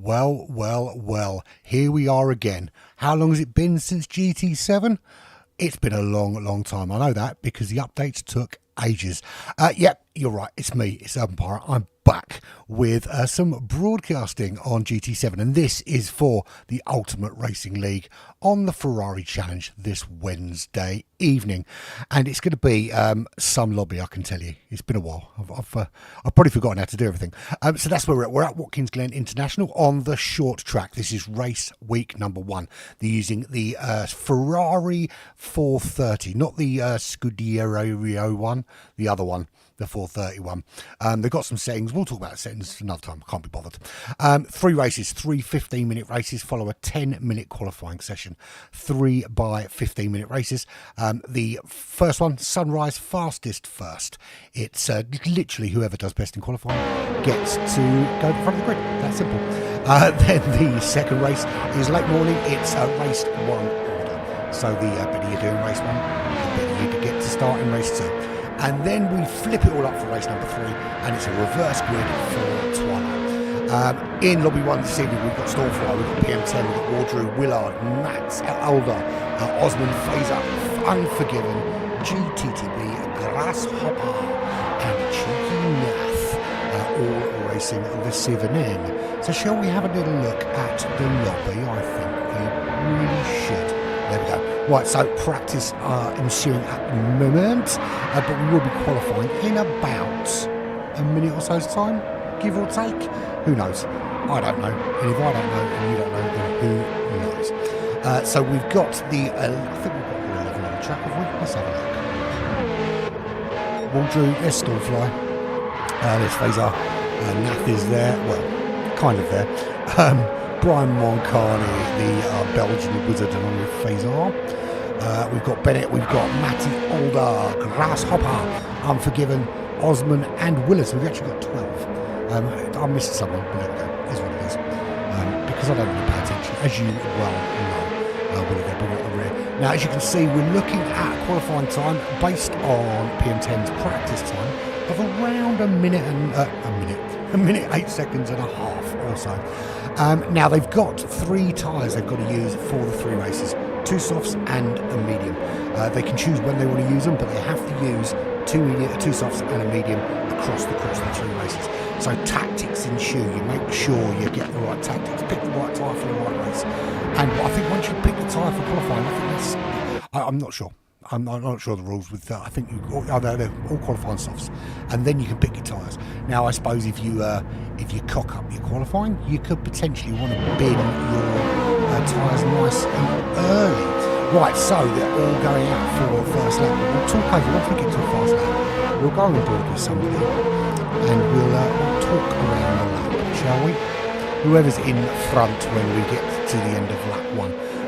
Well, here we are again. How long has it been since GT7? It's been a long time. I know that because the updates took ages. Yep, you're right. It's me. It's UrbanPyrate. I'm back with some broadcasting on GT7, and this is for the Ultimate Racing League on the Ferrari Challenge this Wednesday evening, and it's going to be some lobby. I can tell you, it's been a while. I've probably forgotten how to do everything. So that's where we're at. We're at Watkins Glen International on the short track. This is race week number 1. They're using the Ferrari 430, not the Scuderia one, the other one, the 431. They've got some settings. We'll talk about settings another time. I can't be bothered. 3 races, 3 15-minute races, follow a 10-minute qualifying session. 3 by 15-minute races. The first one, sunrise, fastest first. It's literally whoever does best in qualifying gets to go in front of the grid. That's simple. Then the second race is late morning. It's race 1 order. So the better you do in race 1, the better you get to start in race 2. And then we flip it all up for race number 3, and it's a reverse grid for Twilight. In lobby 1 this evening, we've got Stormfly, we've got PM10, we've got Wardrew, Willard, Max, Alder, Osman, Fazer, Unforgiven, GTTB, Grasshopper, and Cheeky Nath, all racing this evening. So shall we have a little look at the lobby? I think we really should. There we go. Right, so practice ensuing at the moment, but we will be qualifying in about a minute or so's time, give or take. Who knows? I don't know. And if I don't know and you don't know, then who knows? So we've got the, I think we've got 11 on the track, have we? Let's have a look. Waldrew, there's Stormfly, there's Fazer, Nath is there, well, kind of there. Brian Moncani, the Belgian wizard, along with Fazer. We've got Bennett, we've got Matty Alder, Grasshopper, Unforgiven, Osman, and Willis. We've actually got 12. I missed someone, but there we go. Is what it is. Because I don't really pay attention, as you well know. We'll bring it at the rear. Now, as you can see, we're looking at qualifying time based on PM10's practice time of around a minute 8 seconds and a half or so. Now they've got 3 tyres they've got to use for the 3 races, 2 softs and a medium. They can choose when they want to use them, but they have to use 2 softs and a medium across the course of the 3 races. So tactics ensue. You make sure you get the right tactics, pick the right tyre for the right race. And I think once you pick the tyre for qualifying, I think that's, I'm not sure. I'm not sure of the rules with that. I think they're all qualifying softs, and then you can pick your tyres. Now, I suppose if you cock up your qualifying, you could potentially want to bin your tyres nice and early. Right, so they're all going out for the first lap. We'll talk over once we get to the fast lap. We'll go on board with somebody, and we'll talk around the lap, shall we? Whoever's in front when we get to the end of lap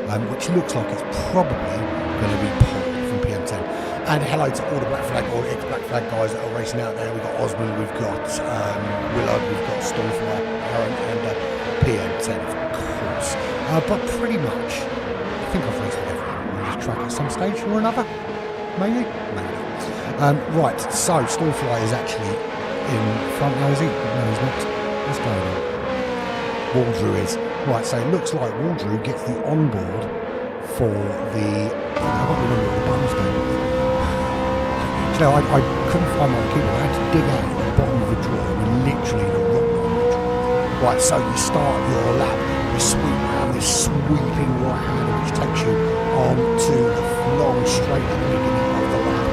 1, which looks like it's probably going to be Paul from PM10. And hello to all the Black Flag or ex-Black Flag guys that are racing out there. We've got Osman, we've got Willard, we've got Stormfly, Aaron, and PM10, of course. But pretty much, I think I've raced with everyone on this track at some stage or another. Maybe. Right, so Stormfly is actually in front now, is he? No, he's not. What's going on? Waldrew is. Right, so it looks like Waldrew gets the onboard for the... I don't remember what the buttons do. You know, I couldn't find my keyboard. I had to dig out at the bottom of the drawer. We're literally in a rock bottom of the drawer. Right, so you start your lap, you sweep around this sweeping right-hander which takes you onto the long straight at the beginning of the lap.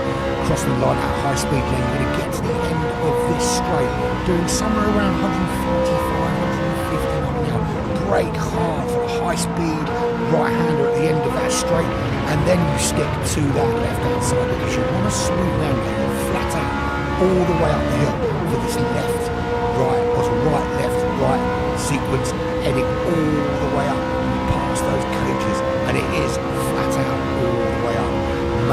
Across the line at high speed, then you're going to get to the end of this straight, doing somewhere around 145, 150 miles an hour. Brake hard for the high speed right-hander at the end of that straight, and then you stick to that left-hand side because you want to sweep round there, flat out, all the way up the hill for this left, right sequence, heading all the way up past those cages, and it is flat out all the way up.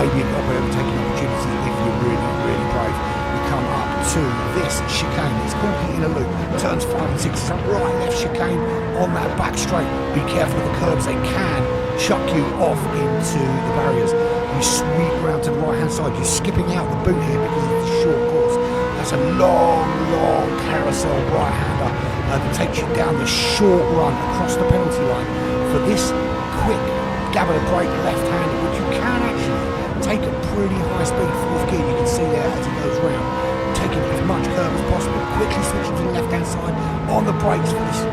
Maybe you've got to take an opportunity if you're really brave. You come up to this chicane, it's called the inner loop, turns 5 and 6, it's a right left chicane on that back straight. Be careful of the curbs, they can chuck you off into the barriers. You sweep around to the right hand side, you're skipping out the boot here because it's a short course. That's a long carousel right hander that takes you down the short run across the penalty line for this quick gabber brake left-handed, which you can actually take at pretty high speed, fourth gear. You can see there as it goes round, taking as much curve as possible, quickly switching to the left-hand side on the brakes for this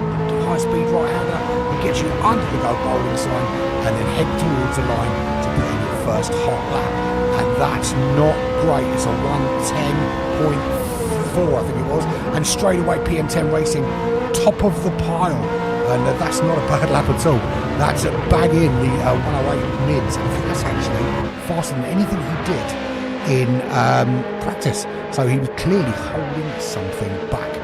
high-speed right-hander. It gets you under the go bowling sign and then head towards the line to put in your first hot lap. And that's not great. It's a 110.4, I think it was. And straight away, PM10 Racing, top of the pile. And that's not a bad lap at all. That's a bag in the 108 mids. I think that's actually faster than anything he did in practice. So he was clearly holding something back.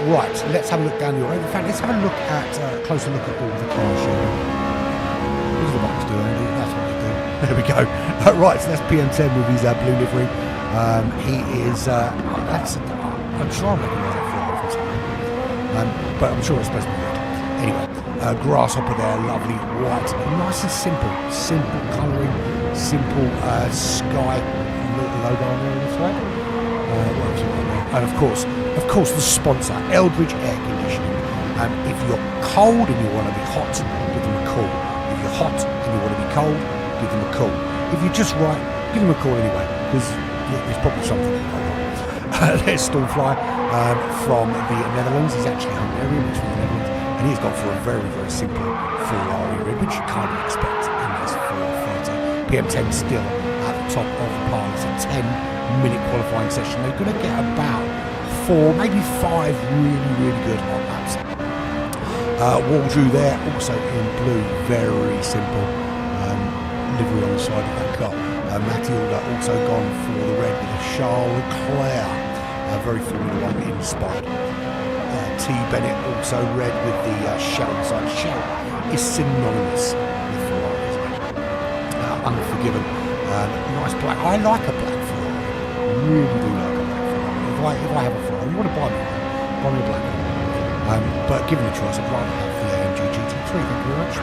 Right, let's have a look down the road. In fact, let's have a look at closer look at all the cars here. What does the box do, Andy? That's what they do. There we go. Right, so that's PM10 with his blue livery. He is. I'm sure I'm recognise that Ferrari from somewhere. But I'm sure it's supposed to be red. Anyway, grasshopper there, lovely white, nice and simple colouring, simple sky logo on there on the side. And of course, the sponsor, Eldridge Air Conditioning. If you're cold and you want to be hot, give them a call. If you're hot and you want to be cold, give them a call. If you're just right, give them a call anyway, because there's probably something going on. There's Stormfly from the Netherlands. He's actually Hungarian, he's from the Netherlands. And he's gone for a very, very simple Ferrari rig, which you can't expect in this Ford Fighter. PM10 still at the top of the pile. It's a 10-minute qualifying session. They're going to get about 4, maybe 5 really good hot laps. Waldrew there, also in blue, very simple livery on the side of that car. Matilda also gone for the red with a Charles Leclerc, very Formula 1 inspired. T. Bennett also red with the shell inside. Shell is synonymous with Ferrari, isn't it? Unforgiven. Nice black. I like a black Ferrari. Really do like a black Ferrari. If I have a Ferrari, you want to buy me one? Buy me a black one. But given the choice, I'd rather have the AMG GT3. Thank you very much.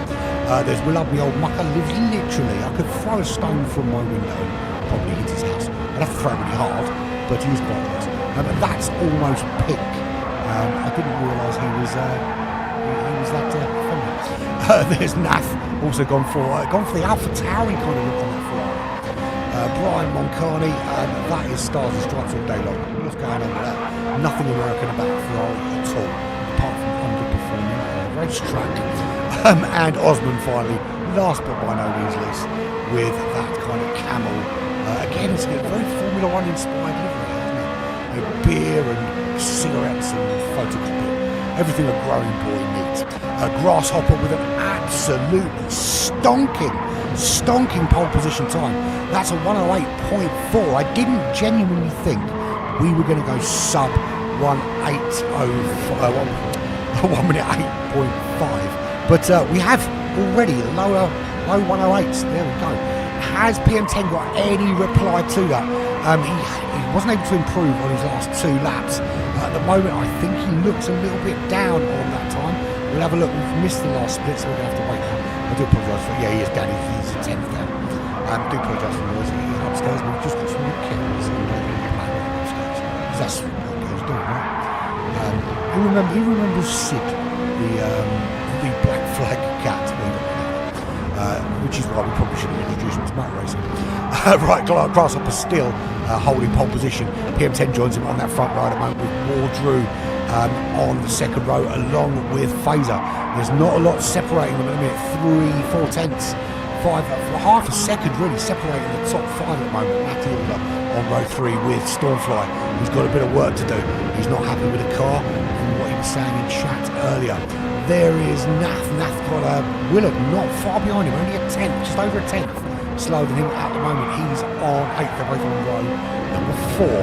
There's Will Love Me Old Mucker. Lives literally. I could throw a stone from my window and probably hit his house. I'd have to throw it really hard, but he is quite nice. But that's almost pink. I didn't realise he was that feminine. There's Nath, also gone for the Alpha Tauri kind of look on that Ferrari. Brian Moncani, that is stars and stripes all day long. What's going on with that? Nothing American about Ferrari at all, apart from underperforming on a racetrack. And Osman finally, last but by no means least, with that kind of camel. Again, it's a very Formula 1 inspired livery, isn't it? Beer and cigarettes and photocopy, everything a growing boy needs. A grasshopper with an absolutely stonking pole position time. That's a 108.4. I didn't genuinely think we were going to go sub 1 minute 8.5, but we have already low 108s. There we go. Has PM10 got any reply to that? He wasn't able to improve on his last 2 laps. At the moment, I think he looks a little bit down on that time. We'll have a look. We've missed the last split, so we're going to have to wait now. I do apologise for he is down. He's a 10th down. I do apologise for the noise. He's upstairs. We've just got some new kittens upstairs. That's what girls do, right? He remembers Sid, the black flag cat. Which is why we probably should have introduced him to motor racing. Right, Grasshopper still holding pole position. PM10 joins him on that front row at the moment with Wardrew on the second row along with Phaser. There's not a lot separating them at the minute. 3/4 tenths, half a second really separating the top 5 at the moment. Matilda on row 3 with Stormfly. He's got a bit of work to do. He's not happy with the car from what he was saying in chat earlier. There is Nath. Nath got Willard not far behind him, only a 10th, just over a 10th slower than him at the moment. He's on 8th, they're both on row number 4.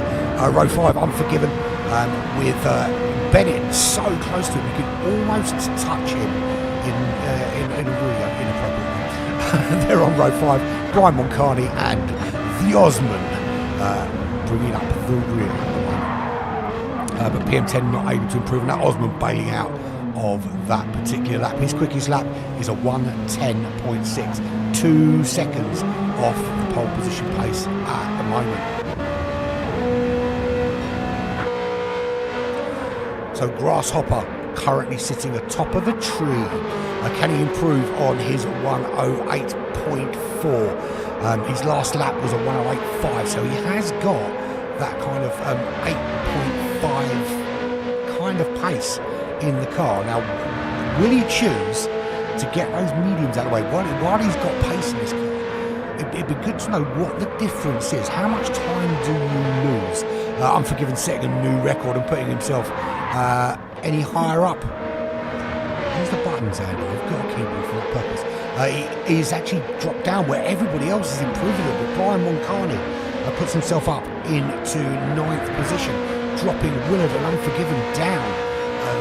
Row 5, Unforgiven, with Bennett so close to him, you can almost touch him in a really inappropriate way. They're on row 5, Brian Moncani and the Osman bringing up the rear at the moment. But PM10 not able to improve, and that Osman bailing out of that particular lap. His quickest lap is a 1:10.6, 2 seconds off the pole position pace at the moment. So Grasshopper currently sitting atop of a tree. Can he improve on his 108.4? His last lap was a 108.5, so he has got that kind of 8.5 kind of pace in the car. Now, will he choose to get those mediums out of the way while he's got pace in this car? It'd be good to know what the difference is. How much time do you lose? Unforgiven setting a new record and putting himself any higher up. Use the buttons, Andy. I've got a keyboard for that purpose. He's actually dropped down where everybody else is improving a little bit. Brian Moncani puts himself up into 9th position, dropping Willard and Unforgiven down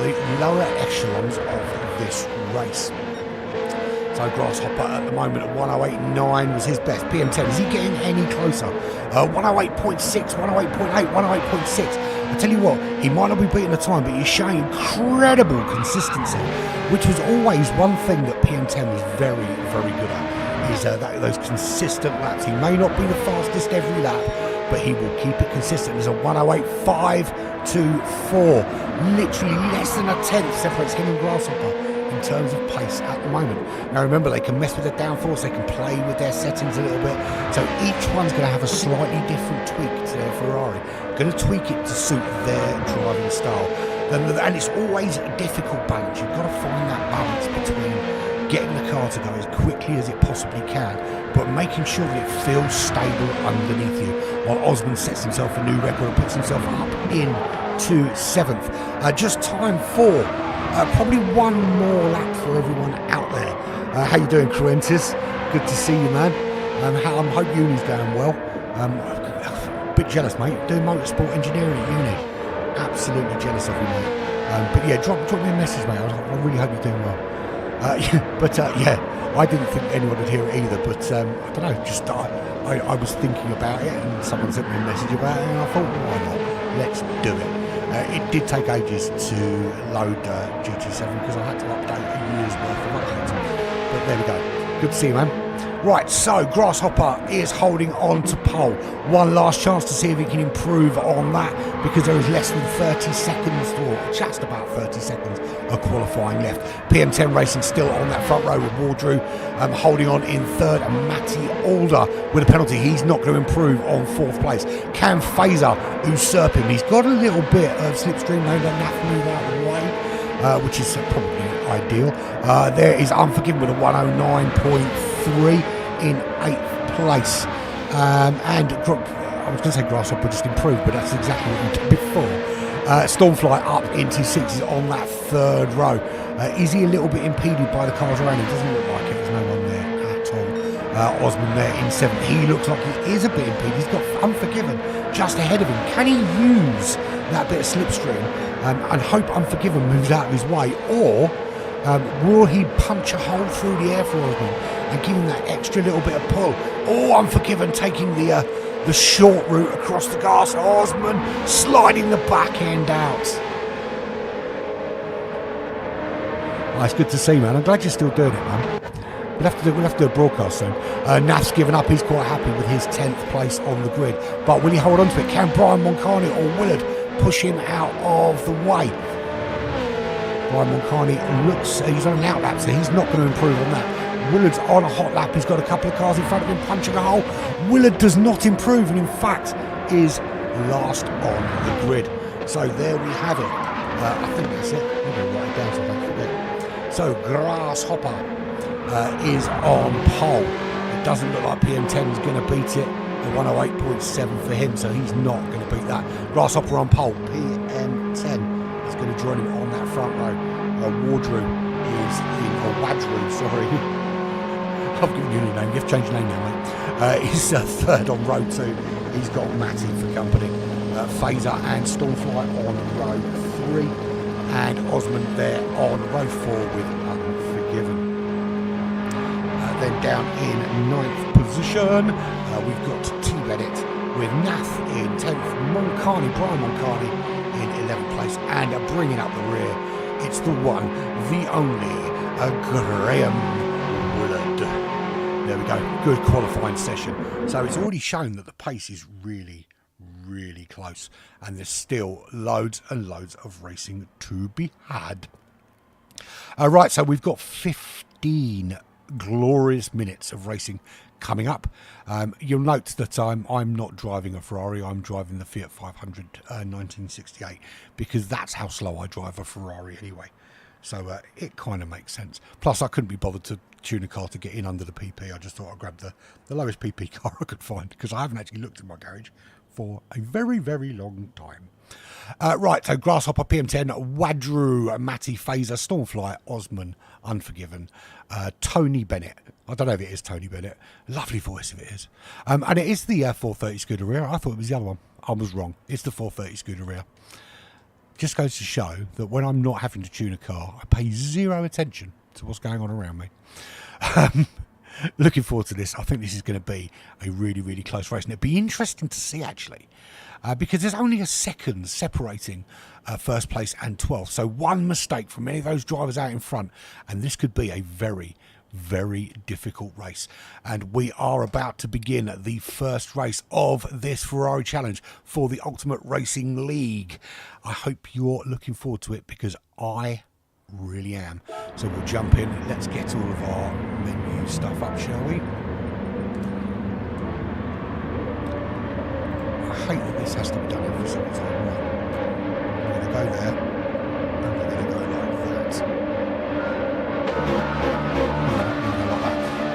the lower echelons of this race. So Grasshopper at the moment at 108.9 was his best. PM10, is he getting any closer? 108.6, 108.8, 108.6. I tell you what, he might not be beating the time, but he's showing incredible consistency, which was always one thing that PM10 was very, very good at. Is those consistent laps. He may not be the fastest every lap, but he will keep it consistent. There's a 108.5 to 4. Literally less than a tenth separates him and Grasshopper in terms of pace at the moment. Now remember, they can mess with their downforce, they can play with their settings a little bit, so each one's going to have a slightly different tweak to their Ferrari, going to tweak it to suit their driving style. And it's always a difficult balance. You've got to find that balance between getting the car to go as quickly as it possibly can, but making sure that it feels stable underneath you, while Osman sets himself a new record and puts himself up into 7th. Just time for probably one more lap for everyone out there. How you doing, Cruentis? Good to see you, man. I hope uni's going well. A bit jealous, mate. Doing motorsport engineering at uni. Absolutely jealous of you, mate. But yeah, drop me a message, mate. I really hope you're doing well. Yeah, I didn't think anyone would hear it either. But I don't know. Just I was thinking about it, and someone sent me a message about it, and I thought, why not? Let's do it. It did take ages to load GT7 because I had to update a year's worth of updates. But there we go. Good to see you, man. Right, so Grasshopper is holding on to pole. One last chance to see if he can improve on that, because there is less than 30 seconds, or just about 30 seconds of qualifying left. PM10 Racing still on that front row with Wardrew holding on in 3rd, and Matty Alder with a penalty. He's not going to improve on 4th place. Cam Fazer usurp him. He's got a little bit of slipstream, no, let Nath move out of the way, which is probably ideal. There is Unforgiven with a 109.3 in 8th place. And I was going to say Grasshopper just improved, but that's exactly what we did before. Stormfly up into 6th, is on that 3rd row. Is he a little bit impeded by the cars around him? Doesn't look like it. There's no one there at all. Osman there in 7th. He looks like he is a bit impeded. He's got Unforgiven just ahead of him. Can he use that bit of slipstream and hope Unforgiven moves out of his way? Or will he punch a hole through the air for Osman and give him that extra little bit of pull? Oh, Unforgiven taking the short route across the grass. Osman sliding the back end out. Oh, it's good to see, man. I'm glad you're still doing it, man. We'll have to do a broadcast soon. Nath's given up. He's quite happy with his 10th place on the grid. But will he hold on to it? Can Brian Moncani or Willard push him out of the way? Brian Moncani looks, he's on an out lap, so he's not going to improve on that. Willard's on a hot lap. He's got a couple of cars in front of him punching a hole. Willard does not improve, and in fact is last on the grid. So there we have it. I think that's it. I'm going to write it down so I don't forget. So Grasshopper is on pole. It doesn't look like PM10 is going to beat it. The 108.7 for him, so he's not going to beat that. Grasshopper on pole. PM10 is going to join him on that front row. Wardrew is in, or Wadrew, sorry. I've given you a new name. You have to change your name now, mate. He's 3rd on row 2. He's got Matty for company. Fazer and Stormfly on row 3. And Osman there on row 4 with Unforgiven. Then down in 9th position, we've got T. Bennett with Nath in 10th. Brian Moncani in 11th place. And bringing up the rear, it's the one, the only, Graham Willard. There we go. Good qualifying session. So it's already shown that the pace is really, really close. And there's still loads and loads of racing to be had. Right, so we've got 15 glorious minutes of racing coming up. You'll note that I'm not driving a Ferrari, I'm driving the Fiat 500 1968, because that's how slow I drive a Ferrari anyway. So it kind of makes sense. Plus, I couldn't be bothered to tune a car to get in under the PP. I just thought I'd grab the lowest PP car I could find, because I haven't actually looked in my garage for a very, very long time. Right, so Grasshopper, PM10, Wadru, Matty, Phaser, Stormfly, Osman, Unforgiven, Tony Bennett. I don't know if it is Tony Bennett. Lovely voice if it is. And it is the 430 Scuderia. I thought it was the other one. I was wrong. It's the 430 Scuderia. Just goes to show that when I'm not having to tune a car, I pay zero attention to what's going on around me. Looking forward to this. I think this is going to be a really, really close race. And it'd be interesting to see, actually, because there's only a second separating first place and 12th. So one mistake from any of those drivers out in front, and this could be a very, very difficult race. And we are about to begin the first race of this Ferrari Challenge for the Ultimate Racing League. I hope you're looking forward to it, because I really am. So we'll jump in. Let's get all of our menu stuff up, shall we? I hate that this has to be done every single time. Right. We're going to go there, and we're going to go like that.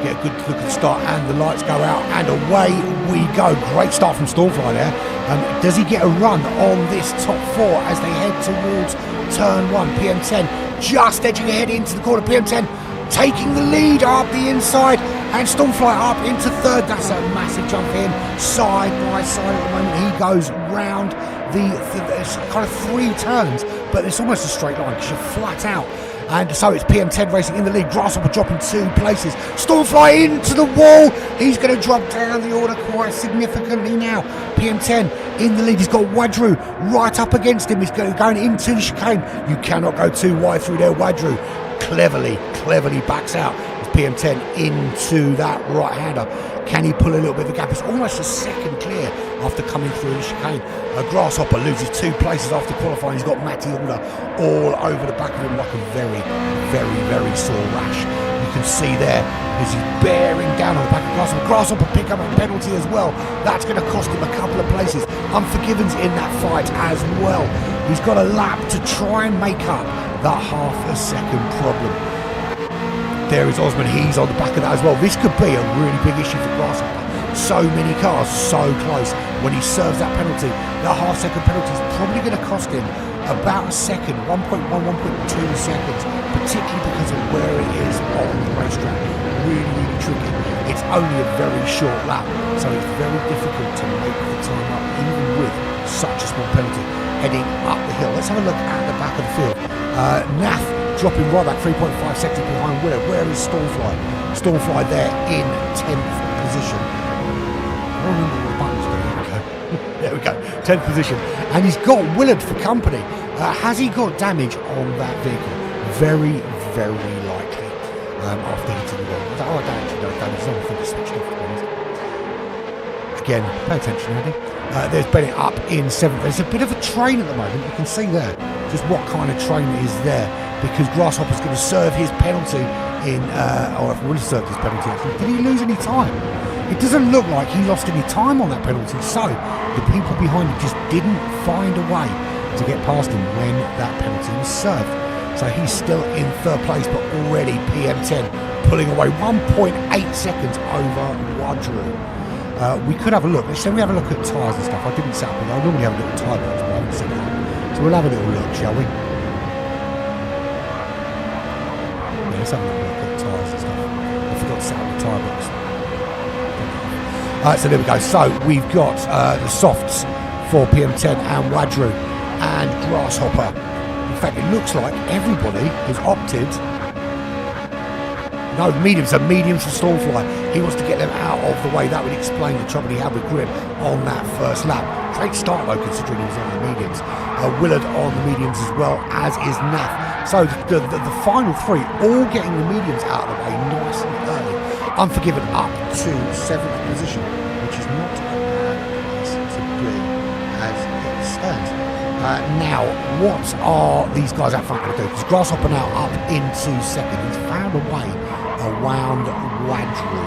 Get a good look at the start, and the lights go out, and away we go. Great start from Stormfly there. Does he get a run on this top four as they head towards turn one? PM10 just edging ahead into the corner. PM10 taking the lead up the inside, and Stormfly up into third. That's a massive jump in, side by side at the moment. He goes round it's kind of three turns, but it's almost a straight line because you're flat out. And so it's PM10 racing in the lead. Grasshopper dropping 2 places. Stormfly into the wall. He's going to drop down the order quite significantly now. PM10 in the lead. He's got Wadru right up against him. He's going into the chicane. You cannot go too wide through there. Wadru cleverly backs out. It's PM10 into that right-hander. Can he pull a little bit of a gap? It's almost a second clear after coming through the chicane. Grasshopper loses 2 places after qualifying. He's got Matty Alder all over the back of him like a very, very, very sore rash. You can see there as he's bearing down on the back of Grasshopper. Grasshopper pick up a penalty as well. That's going to cost him a couple of places. Unforgiven's in that fight as well. He's got a lap to try and make up that half a second problem. There is Osman, he's on the back of that as well. This could be a really big issue for Grasshopper. So many cars, so close. When he serves that penalty, that half-second penalty is probably going to cost him about a second, 1.1, 1.2 seconds, particularly because of where it is on the racetrack. Really, really tricky. It's only a very short lap, so it's very difficult to make the time up, even with such a small penalty heading up the hill. Let's have a look at the back of the field. Nath dropping right back 3.5 seconds behind Willer. Where is Stormfly? Stormfly there in 10th position. I don't remember what the buttons do. There we go. 10th position. And he's got Willard for company. Has he got damage on that vehicle? Very, very likely. After hitting the wall. I don't actually know damage. I don't think it's switched off. Again, pay attention, Andy. There's Bennett up in 7th. There's a bit of a train at the moment. You can see there just what kind of train is there, because Grasshopper's going to serve his penalty in, or if he would have served his penalty actually. Did he lose any time? It doesn't look like he lost any time on that penalty, so the people behind him just didn't find a way to get past him when that penalty was served. So he's still in 3rd place, but already PM10 pulling away 1.8 seconds over Wadru. We could have a look. Shall we have a look at tyres and stuff? I didn't set up. I normally have a little tyre box, but I haven't set it up. So we'll have a little look, shall we? Yeah, let's have a little look at tyres and stuff. I forgot to set up the tyre box. So there we go. So we've got the softs for PM10 and Wadru and Grasshopper. In fact, it looks like everybody has opted. No, mediums are mediums for Stormfly. He wants to get them out of the way. That would explain the trouble he had with Grip on that first lap. Great start though, considering he was on the mediums. Willard on the mediums as well, as is Nath. So the final 3 all getting the mediums out of the way nice and early. Unforgiven up to 7th position, which is not a bad place to be as it stands. Now, what are these guys out front going to do? Because Grasshopper now up into second. He's found a way around Wadru.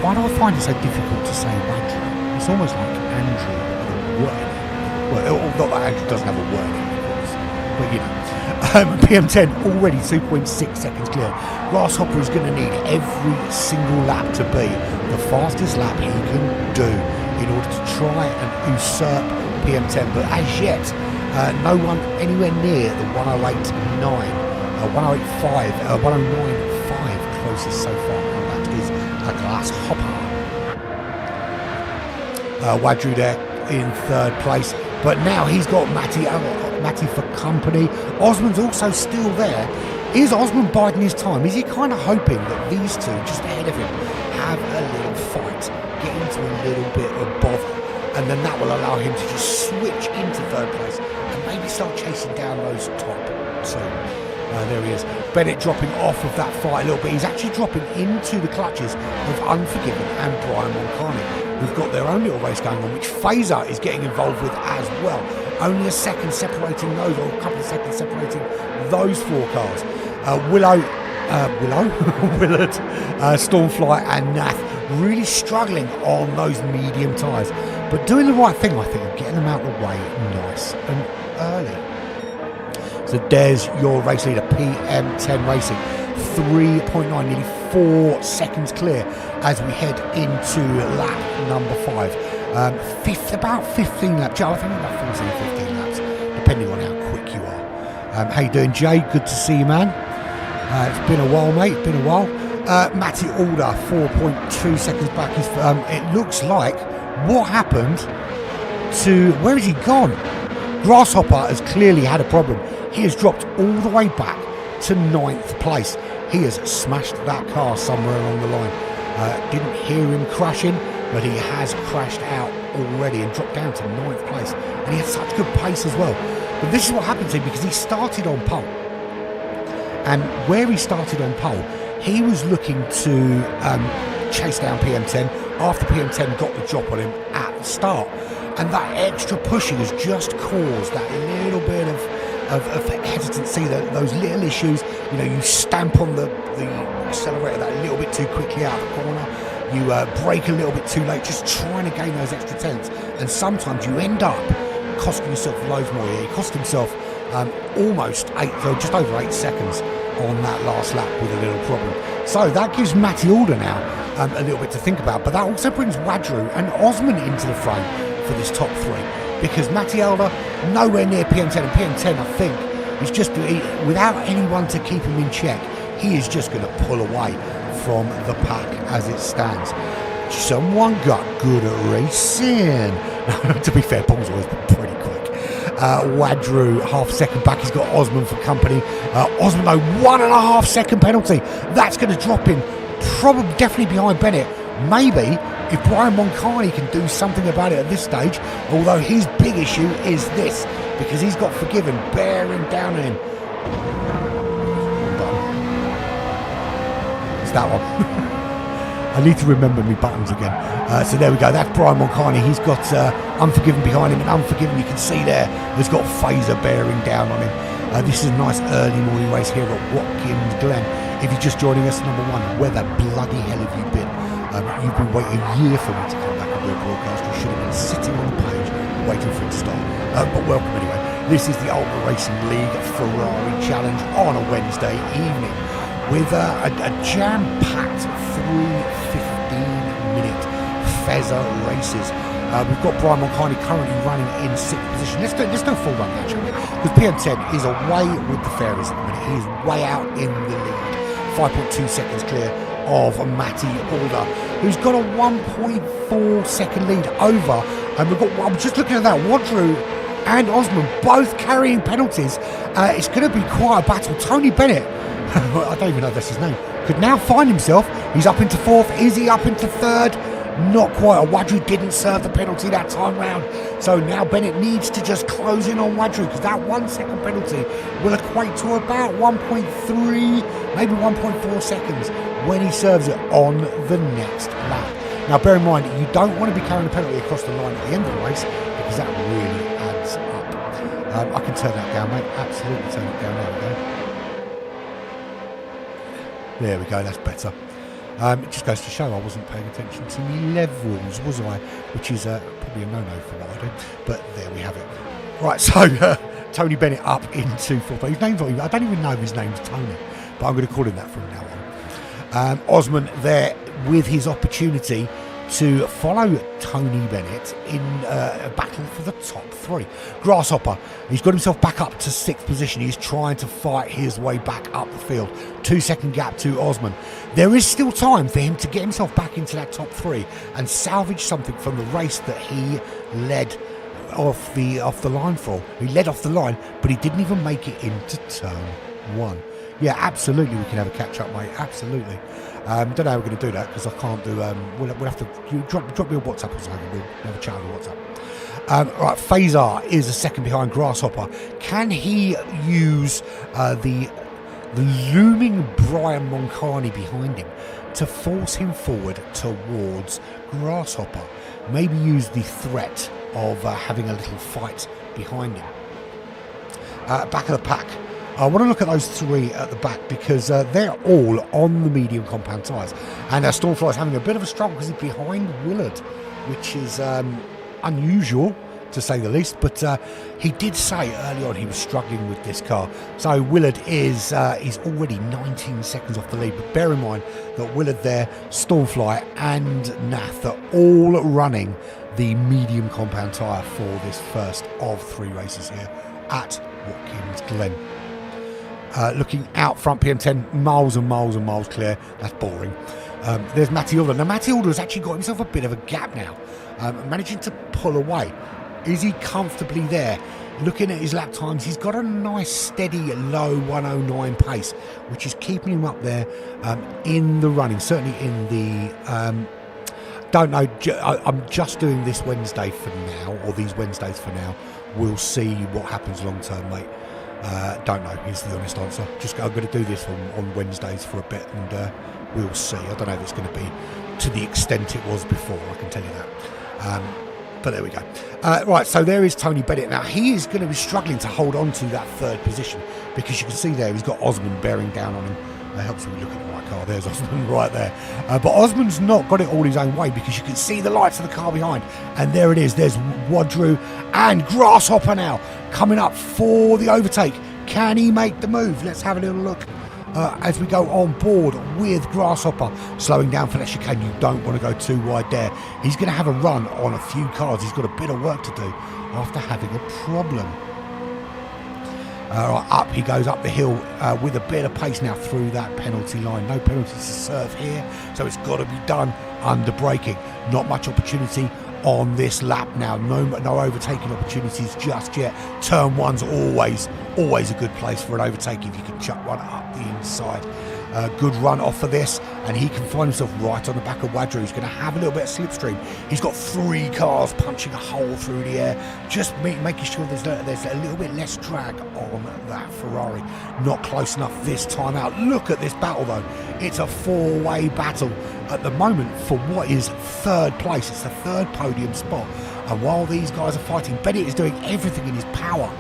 Why do I find it so difficult to say Wadru? It's almost like Andrew with a word. Well, not that Andrew doesn't have a word in it, of course. But you know. PM10 already 2.6 seconds clear. Grasshopper is going to need every single lap to be the fastest lap he can do in order to try and usurp PM10. But as yet, no one anywhere near the 108.9, 108.5, 109.5 closest so far, and that is a Grasshopper. Wadru there in third place, but now he's got Matty for company. Osman's also still there. Is Osman biding his time? Is he kind of hoping that these two just ahead of him have a little fight, get into a little bit of bother, and then that will allow him to just switch into third place and maybe start chasing down those top two? There he is. Bennett dropping off of that fight a little bit. He's actually dropping into the clutches of Unforgiven and Brian Moncani, who've got their own little race going on, which Fazer is getting involved with as well. Only a second separating those, or a couple of seconds separating those four cars. Willard, Stormfly and Nath really struggling on those medium tyres, but doing the right thing, I think, and getting them out of the way nice and early. So there's your race leader, PM10 Racing, 3.9, nearly 4 seconds clear as we head into lap number 5. About 15 laps, I think about 14, 15 laps, depending on how quick you are. How you doing, Jay? Good to see you, man. It's been a while, mate, it's been a while. Matty Alder, 4.2 seconds back. It looks like, what happened to, where has he gone? Grasshopper has clearly had a problem. He has dropped all the way back to 9th place. He has smashed that car somewhere along the line. Didn't hear him crashing, but he has crashed out already and dropped down to 9th place. And he had such good pace as well. But this is what happened to him, because he started on pole. And where he started on pole, he was looking to chase down PM10 after PM10 got the drop on him at the start. And that extra pushing has just caused that little bit of hesitancy, those little issues. You know, you stamp on the accelerator that little bit too quickly out of the corner. You brake a little bit too late, just trying to gain those extra tenths. And sometimes you end up costing yourself loads more. He cost himself almost just over 8 seconds on that last lap with a little problem. So that gives Matty Alder now a little bit to think about. But that also brings Wadru and Osman into the frame for this top 3, because Matty Alder nowhere near PM10, and PM10 I think is just, without anyone to keep him in check, he is just going to pull away from the pack as it stands. Someone got good at racing. To be fair, Paul's always been pretty quick. Wadru, half a second back. He's got Osman for company. Osman, though, 1.5 second penalty. That's going to drop him probably definitely behind Bennett. Maybe if Brian Moncani can do something about it at this stage, although his big issue is this, because he's got Forgiven bearing down on him. It's that one. I need to remember my buttons again. So there we go, that's Brian Moncani. He's got Unforgiven behind him, and Unforgiven, you can see there, has got Fazer bearing down on him. This is a nice early morning race here at Watkins Glen. If you're just joining us, number one, where the bloody hell have you been? You've been waiting a year for me to come back and do a broadcast. You should have been sitting on the page waiting for it to start. But welcome anyway. This is the Ultimate Racing League Ferrari Challenge on a Wednesday evening with a jam-packed 3:15-minute Fazer races. We've got Brian Moncani currently running in 6th position. Let's do a full run now, shall we? Because PM10 is away with the fairies at the minute. He is way out in the lead. 5.2 seconds clear of Matty Alder, who's got a 1.4 second lead over. And we've got, I'm just looking at that, Wadru and Osman both carrying penalties. It's going to be quite a battle. Tony Bennett, I don't even know if that's his name, could now find himself. He's up into 4th. Is he up into 3rd? Not quite. Wadru didn't serve the penalty that time round. So now Bennett needs to just close in on Wadru, because that 1 second penalty will equate to about 1.3, maybe 1.4 seconds when he serves it on the next lap. Now bear in mind, you don't want to be carrying a penalty across the line at the end of the race, because that really adds up I can turn that down, mate. Absolutely turn it down. There we go. There we go, that's better. It just goes to show I wasn't paying attention to the levels, was I? Which is probably a no-no for what I do. But there we have it. Right, so Tony Bennett up into fourth. His name's not even, I don't even know if his name's Tony, but I'm going to call him that from now on. Osman there with his opportunity to follow Tony Bennett in a battle for the top 3. Grasshopper, he's got himself back up to 6th position. He's trying to fight his way back up the field. 2-second gap to Osman. There is still time for him to get himself back into that top 3 and salvage something from the race that he led off the line for. He led off the line, but he didn't even make it into turn 1. Yeah, absolutely, we can have a catch-up, mate. Absolutely. Don't know how we're going to do that because I can't do. We'll have to drop me a WhatsApp or something. We'll have a chat on WhatsApp. Right, Faisal is a second behind Grasshopper. Can he use the looming Brian Moncani behind him to force him forward towards Grasshopper? Maybe use the threat of having a little fight behind him. Back of the pack. I want to look at those 3 at the back because they're all on the medium compound tyres. And Stormfly is having a bit of a struggle because he's behind Willard, which is unusual to say the least. But he did say early on he was struggling with this car. So Willard is he's already 19 seconds off the lead. But bear in mind that Willard there, Stormfly and Nath are all running the medium compound tyre for this first of 3 races here at Watkins Glen. Looking out front, PM10, miles and miles and miles clear. That's boring. There's Matilda. Now, Matilda has actually got himself a bit of a gap now, managing to pull away. Is he comfortably there? Looking at his lap times, he's got a nice, steady, low 109 pace, which is keeping him up there in the running, certainly in the... don't know, I'm just doing this Wednesday for now, or these Wednesdays for now. We'll see what happens long term, mate. Don't know is the honest answer. I'm going to do this on Wednesdays for a bit and we'll see. I don't know if it's going to be to the extent it was before, I can tell you that. But there we go. Right, so there is Tony Bennett. Now he is going to be struggling to hold on to that 3rd position because you can see there he's got Osman bearing down on him. That helps me look at the right car. There's Osman right there. But Osman's not got it all his own way because you can see the lights of the car behind. And there it is. There's Wadru and Grasshopper now coming up for the overtake. Can he make the move? Let's have a little look as we go on board with Grasshopper. Slowing down for that chicane. You don't want to go too wide there. He's going to have a run on a few cars. He's got a bit of work to do after having a problem. Right, up he goes up the hill with a bit of pace now through that penalty line. No penalties to serve here, so it's got to be done under braking. Not much opportunity on this lap now. No overtaking opportunities just yet. Turn 1's always a good place for an overtake if you can chuck one up the inside. Good run off for this, and he can find himself right on the back of Wadru. He's going to have a little bit of slipstream. He's got 3 cars punching a hole through the air, just making sure there's a little bit less drag on that Ferrari. Not close enough this time out. Look at this battle though. It's a 4-way battle at the moment for what is 3rd place. It's the 3rd podium spot, and while these guys are fighting, Bennett is doing everything in his power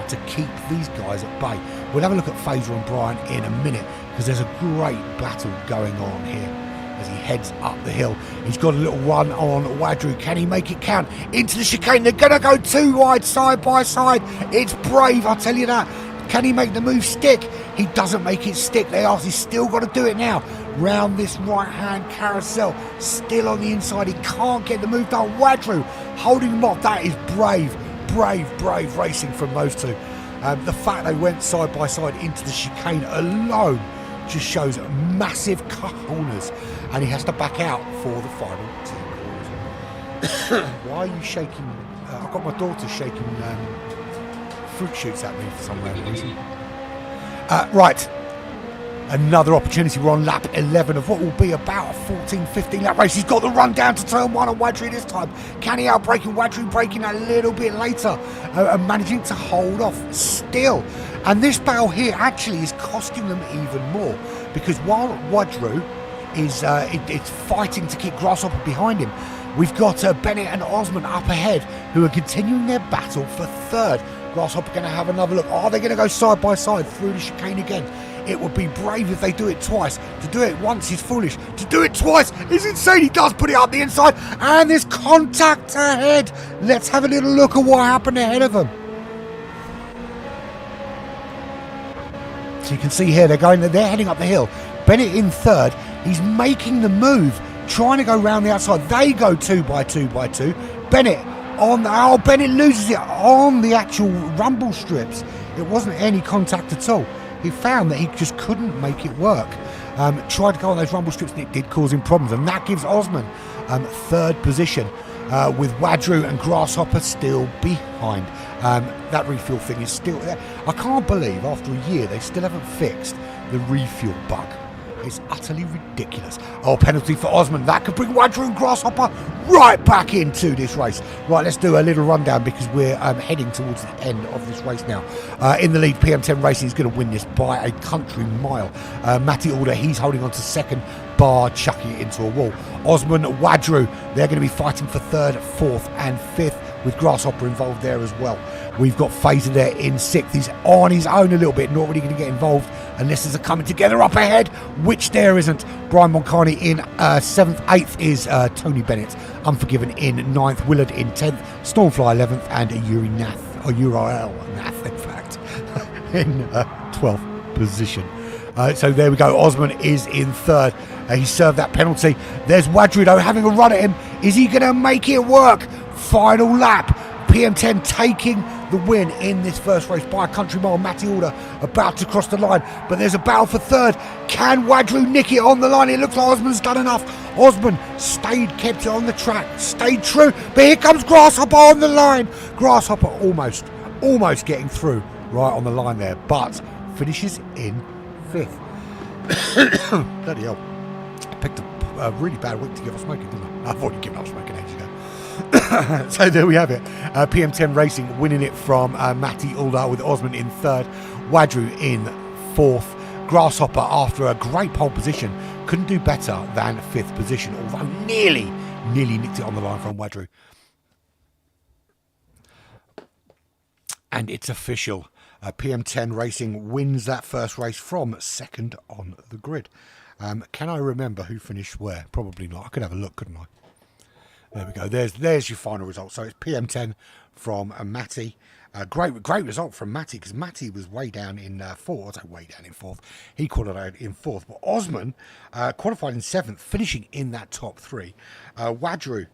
to keep these guys at bay. We'll have a look at Faisal and Brian in a minute because there's a great battle going on here as he heads up the hill. He's got a little run on Wadru. Can he make it count? Into the chicane. They're going to go 2 wide side by side. It's brave, I'll tell you that. Can he make the move stick? He doesn't make it stick. He's still got to do it now. Round this right-hand carousel. Still on the inside. He can't get the move done. Wadru holding him off. That is brave racing from those 2. The fact they went side by side into the chicane alone just shows massive cojones, and he has to back out for the final 2 corners. Why are you shaking? I've got my daughter shaking fruit shoots at me for some random reason. Right, another opportunity. We're on lap 11 of what will be about a 14-15 lap race. He's got the run down to turn 1 on Wadru this time. Can he outbrake him? Wadru braking a little bit later and managing to hold off still. And this battle here actually is costing them even more because while Wadru is it's fighting to keep Grasshopper behind him, We've got Bennett and Osman up ahead, who are continuing their battle for third. Grasshopper going to have another look. Are they going to go side by side through the chicane again? It would be brave if they do it twice. To do it once is foolish. To do it twice is insane. He does put it up the inside, and there's contact ahead. Let's have a little look at what happened ahead of them. So you can see here they're heading up the hill. Bennett in third. He's making the move, trying to go round the outside. They go 2 by 2 by 2. Bennett Bennett loses it on the actual rumble strips. It wasn't any contact at all. He found that he just couldn't make it work. Tried to go on those rumble strips and it did cause him problems, and that gives Osman third position, with Wadru and Grasshopper still behind. That refuel thing is still there. I can't believe after a year they still haven't fixed the refuel bug. It's utterly ridiculous. Oh, penalty for Osman. That could bring Wadru and Grasshopper right back into this race. Right, let's do a little rundown because we're heading towards the end of this race now. In the lead, PM10 Racing is going to win this by a country mile. Matty Alder, he's holding on to second, bar chucking it into a wall. Osman, Wadru, they're going to be fighting for third, fourth and fifth, with Grasshopper involved there as well. We've got Fazer there in sixth. He's on his own a little bit, not really going to get involved unless there's a coming together up ahead, which there isn't. Brian Moncani in seventh. Eighth is Tony Bennett. Unforgiven in ninth. Willard in 10th. Stormfly 11th. And Uriel Nath, in fact, in 12th position. So there we go. Osman is in third. He served that penalty. There's Wadru though having a run at him. Is he going to make it work? Final lap. PM10 taking the win in this first race by a country mile. Matty Alder about to cross the line, but there's a battle for third. Can Wadru nick it on the line? It looks like Osman's done enough. Osman kept it on the track, stayed true, but here comes Grasshopper on the line. Grasshopper almost getting through right on the line there, but finishes in fifth. Bloody hell. I picked a really bad week to give up smoking, didn't I? I've already given up smoking ages ago. So there we have it. PM10 Racing winning it from Matty Alder, with Osman in third, Wadru in fourth. Grasshopper, after a great pole position, couldn't do better than fifth position, although nearly nicked it on the line from Wadru. And it's official. PM10 Racing wins that first race from second on the grid. Can I remember who finished where? Probably not. I could have a look, couldn't I? There we go. There's your final result. So it's PM10 from Matty. Great result from Matty, because Matty was way down in fourth. He qualified in fourth. But Osman qualified in seventh, finishing in that top three. Wadru,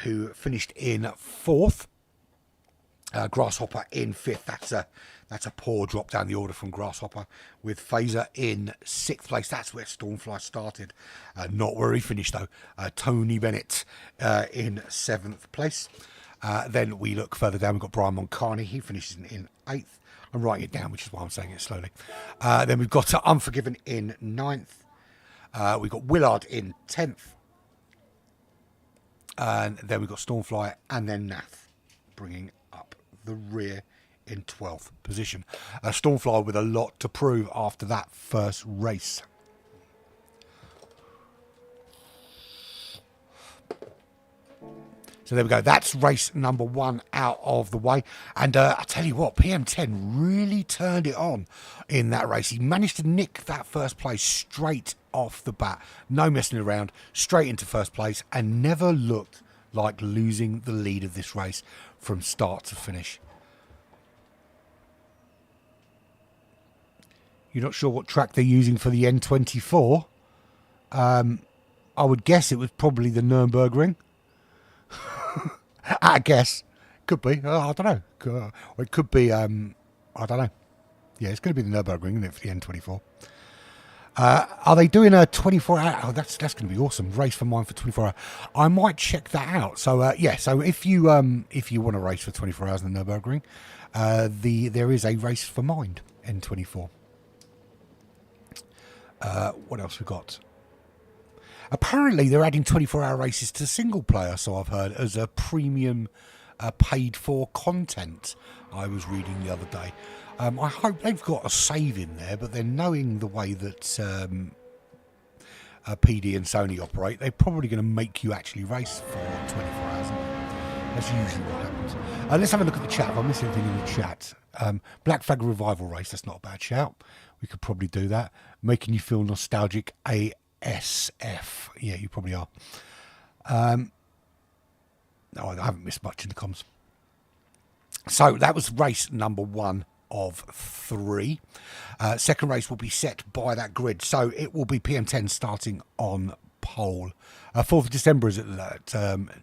who finished in fourth. Grasshopper in fifth. That's a poor drop down the order from Grasshopper, with Fazer in sixth place. That's where Stormfly started, not where he finished though. Tony Bennett in seventh place. Then we look further down, we've got Brian Moncani. He finishes in eighth. I'm writing it down, which is why I'm saying it slowly. Then we've got Unforgiven in ninth. We've got Willard in 10th. And then we've got Stormfly and then Nath bringing up the rear in 12th position. Stormfly with a lot to prove after that first race. So there we go. That's race number one out of the way. And I tell you what, PM10 really turned it on in that race. He managed to nick that first place straight off the bat. No messing around. Straight into first place, and never looked like losing the lead of this race from start to finish. You're not sure what track they're using for the N24. I would guess it was probably the Nürburgring. I guess. Could be. I don't know. Or it could be, I don't know. Yeah, it's going to be the Nürburgring, isn't it, for the N24. Are they doing a 24-hour? Oh, that's going to be awesome. Race for mine for 24 hours. I might check that out. So, yeah, so if you want to race for 24 hours in the Nürburgring, there is a race for mine, N24. What else we got? Apparently, they're adding 24-hour races to single player, so I've heard, as a premium paid-for content. I was reading the other day. I hope they've got a save in there, but then knowing the way that PD and Sony operate, they're probably going to make you actually race for 24 hours. That's usually what happens. Let's have a look at the chat. If I miss anything in the chat. Black Flag Revival Race, that's not a bad shout. We could probably do that. Making you feel nostalgic, ASF. Yeah, you probably are. No, I haven't missed much in the comms. So that was race number 1 of 3. Second race will be set by that grid. So it will be PM10 starting on pole. 4th of December is it that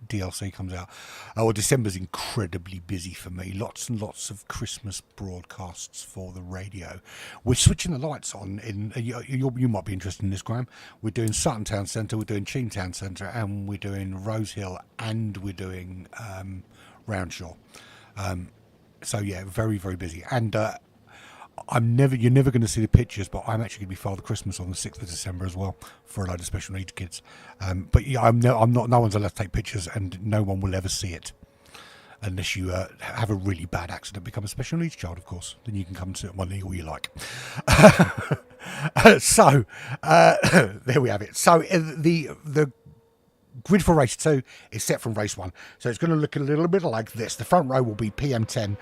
DLC comes out. Well, December's incredibly busy for me. Lots and lots of Christmas broadcasts for the radio. We're switching the lights on. You might be interested in this, Graham. We're doing Sutton Town Centre, we're doing Cheam Town Centre, and we're doing Rose Hill, and we're doing Roundshaw. So yeah, very, very busy. And you're never going to see the pictures, but I'm actually going to be Father Christmas on the 6th of December as well for a load of special needs kids. But yeah, I'm not. No one's allowed to take pictures, and no one will ever see it unless you have a really bad accident, become a special needs child, of course. Then you can come to one all you like. So there we have it. So the grid for race 2 is set from race 1, so it's going to look a little bit like this. The front row will be PM10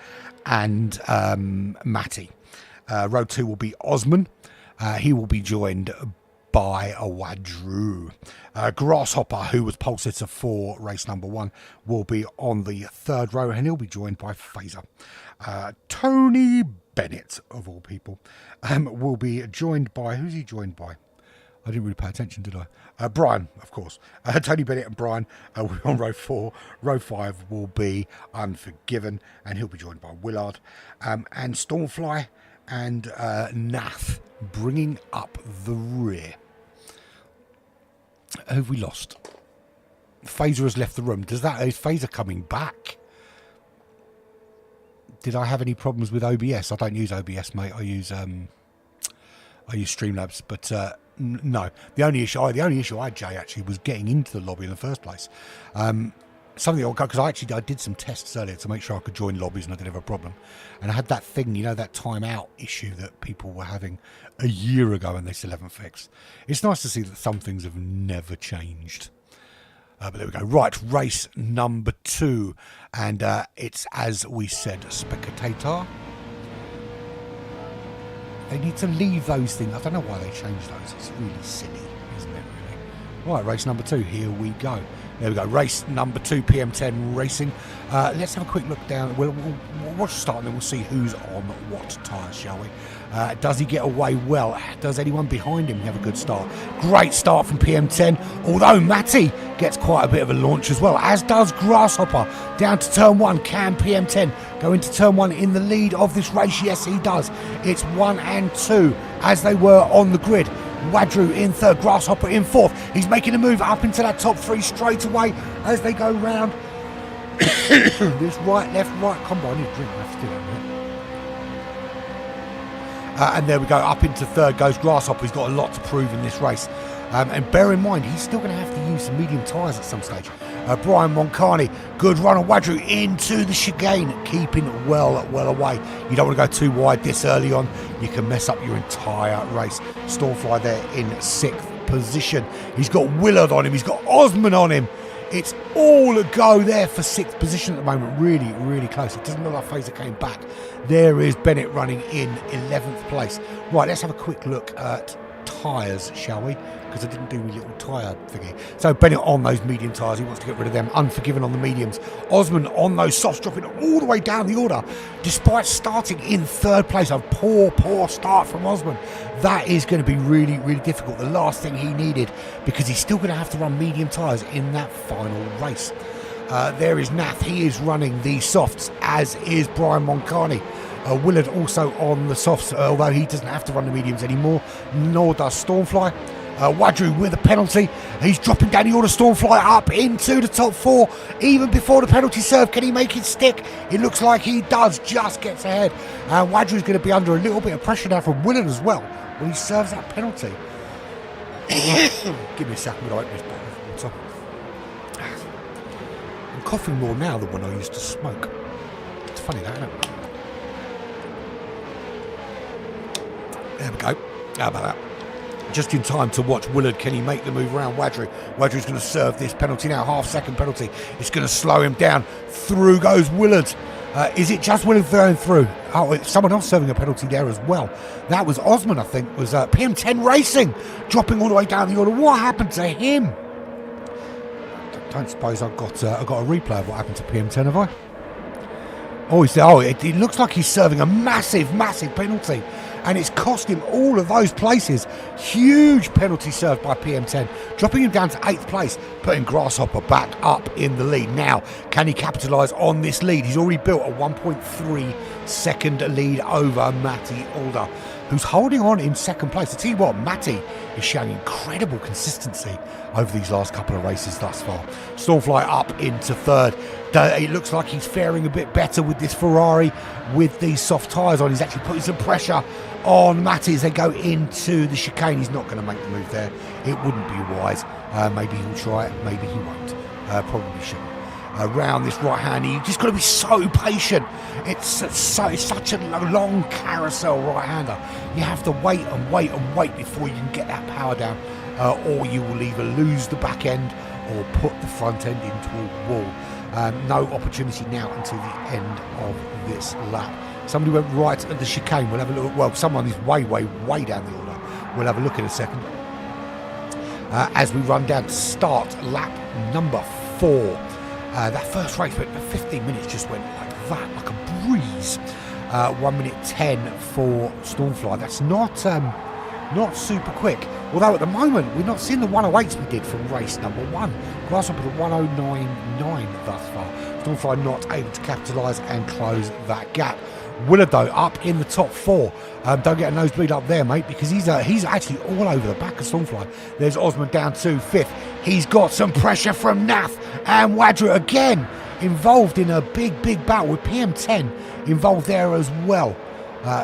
and Matty. Row 2 will be Osman. He will be joined by a Wadru. Grasshopper, who was pole sitter for race number 1, will be on the 3rd row, and he'll be joined by Phaser. Tony Bennett, of all people, will be joined by... Who's he joined by? I didn't really pay attention, did I? Brian, of course. Tony Bennett and Brian will be on row 4. Row 5 will be Unforgiven, and he'll be joined by Willard. And Stormfly and Nath bringing up the rear. Who have we lost? Phaser has left the room. Is Phaser coming back? Did I have any problems with OBS? I don't use OBS, mate. I use Streamlabs, but no. The only issue I had, Jay, actually was getting into the lobby in the first place. Something because I did some tests earlier to make sure I could join lobbies, and I didn't have a problem. And I had that thing, that timeout issue that people were having a year ago, and they still haven't fixed. It's nice to see that some things have never changed. But there we go. Right, race number 2, and it's, as we said, spectator. They need to leave those things. I don't know why they changed those. It's really silly, isn't it, really? Right, race number 2. Here we go. There we go. Race number 2, PM10 Racing. Let's have a quick look down. We'll start and then we'll see who's on what tyres, shall we? Does he get away well? Does anyone behind him have a good start? Great start from PM10, although Matty gets quite a bit of a launch as well, as does Grasshopper. Down to turn 1. Can PM10 go into turn 1 in the lead of this race? Yes, he does. It's 1 and 2 as they were on the grid. Wadru in 3rd, Grasshopper in 4th. He's making a move up into that top 3 straight away as they go round this right, left, right combo. I need a drink, I have to do that, right? And there we go, up into 3rd goes Grasshopper. He's got a lot to prove in this race. And bear in mind, he's still going to have to use some medium tyres at some stage. Brian Moncani, good run on Wadru into the chicane, keeping well away. You don't want to go too wide this early on. You can mess up your entire race. Stormfly there in 6th position. He's got Willard on him. He's got Osman on him. It's all a go there for 6th position at the moment. Really, really close. It doesn't look like Phaser came back. There is Bennett running in 11th place. Right, let's have a quick look at tyres, shall we? Because I didn't do my little tyre thingy. So Bennett on those medium tyres, he wants to get rid of them. Unforgiven on the mediums. Osman on those softs, dropping all the way down the order, despite starting in 3rd place. A poor start from Osman. That is going to be really, really difficult. The last thing he needed, because he's still going to have to run medium tyres in that final race. There is Nath. He is running the softs, as is Brian Moncani. Willard also on the softs, although he doesn't have to run the mediums anymore, nor does Stormfly. Wadru with a penalty. He's dropping down the order. Stormfly up into the top 4. Even before the penalty serve, can he make it stick? It looks like he does. Just gets ahead. And Wadru's going to be under a little bit of pressure now from Willard as well when he serves that penalty. Give me a second when I open this bottle of water. I'm coughing more now than when I used to smoke. It's funny that, isn't it? There we go. How about that? just in time to watch Willard. Can he make the move around Wadri? Wadri's going to serve this penalty now, half-second penalty. It's going to slow him down. Through goes Willard. Is it just Willard going through? Oh, it's someone else serving a penalty there as well. That was Osman, I think. Was PM10 Racing dropping all the way down the order. What happened to him? Don't suppose I've got a replay of what happened to PM10, have I? Oh, it looks like he's serving a massive penalty. And it's cost him all of those places. Huge penalty served by PM10, dropping him down to 8th place, putting Grasshopper back up in the lead. Now, can he capitalise on this lead? He's already built a 1.3 second lead over Matty Alder, who's holding on in 2nd place. I tell you what, Matty is showing incredible consistency over these last couple of races thus far. Stormfly up into 3rd. It looks like he's faring a bit better with this Ferrari with these soft tyres on. He's actually putting some pressure on Matty as they go into the chicane. He's not going to make the move there. It wouldn't be wise. Maybe he'll try it, maybe he won't. Probably shouldn't. Around this right hand, you just got to be so patient. It's such a long carousel right-hander. You have to wait and wait and wait before you can get that power down, or you will either lose the back end or put the front end into a wall. No opportunity now until the end of this lap. Somebody went right at the chicane. We'll have a look. Well, someone is way down the order. We'll have a look in a second. As we run down to start lap number 4. That first race went 15 minutes, just went like that, like a breeze. 1 minute 10 for Stormfly. That's not super quick. Although at the moment we're not seeing the 108s we did from race number 1. Grasshopper at 109.9 thus far. Stormfly not able to capitalise and close that gap. Willard though up in the top 4. Don't get a nosebleed up there, mate, because he's actually all over the back of Stormfly. There's Osman down to 5th. He's got some pressure from Nath and Wadra again involved in a big battle with PM10 involved there as well.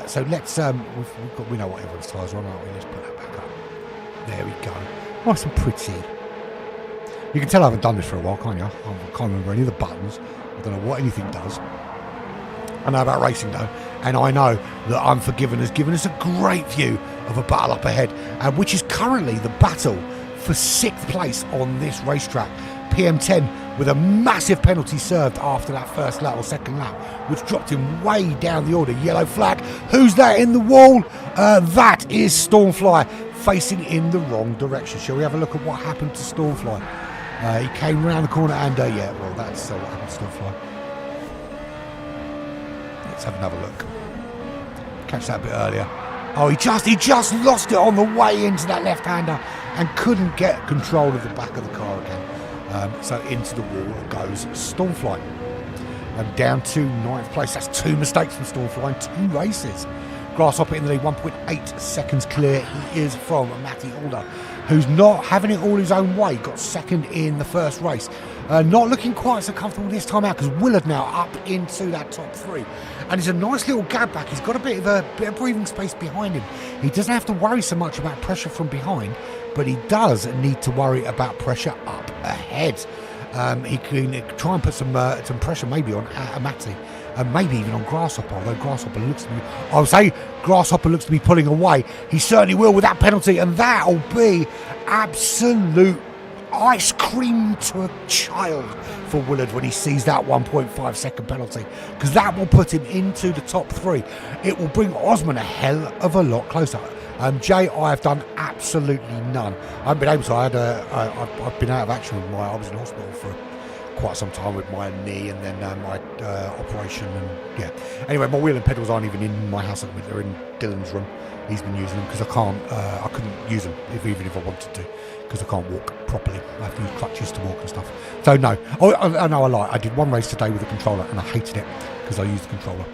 So let's we know what everyone's tyres are on, aren't we? Let's put that back up. There we go. Nice and pretty. You can tell I haven't done this for a while, can't you? I can't remember any of the buttons. I don't know what anything does. I know about racing though, and I know that Unforgiven has given us a great view of a battle up ahead, which is currently the battle for 6th place on this racetrack. PM10 with a massive penalty served after that first lap or second lap, which dropped him way down the order. Yellow flag. Who's that in the wall? That is Stormfly facing in the wrong direction. Shall we have a look at what happened to Stormfly? He came around the corner and yeah, well, that's what happened to Stormfly. Let's have another look. Catch that a bit earlier. Oh, he just lost it on the way into that left-hander and couldn't get control of the back of the car again. So into the wall goes Stormfly. Down to 9th place. That's 2 mistakes from Stormfly in 2 races. Grasshopper in the lead, 1.8 seconds clear. He is from Matty Alder, who's not having it all his own way. Got 2nd in the first race. Not looking quite so comfortable this time out because Willard now up into that top 3. And it's a nice little gap back. He's got a bit of breathing space behind him. He doesn't have to worry so much about pressure from behind, but he does need to worry about pressure up ahead. He can try and put some pressure maybe on Matty. And maybe even on Grasshopper, although Grasshopper looks to be... I would say Grasshopper looks to be pulling away. He certainly will with that penalty, and that'll be absolute ice cream to a child for Willard when he sees that 1.5 second penalty, because that will put him into the top 3. It will bring Osman a hell of a lot closer. Jay, I have done absolutely none. I haven't been able to. I've been out of action with I was in hospital for quite some time with my knee and then my operation, and yeah. Anyway, my wheel and pedals aren't even in my house at the minute. They're in Dylan's room. He's been using them because I couldn't use them even if I wanted to, because I can't walk properly. I have to use crutches to walk and stuff. So no, I know I lie. I did 1 race today with the controller and I hated it because I used the controller.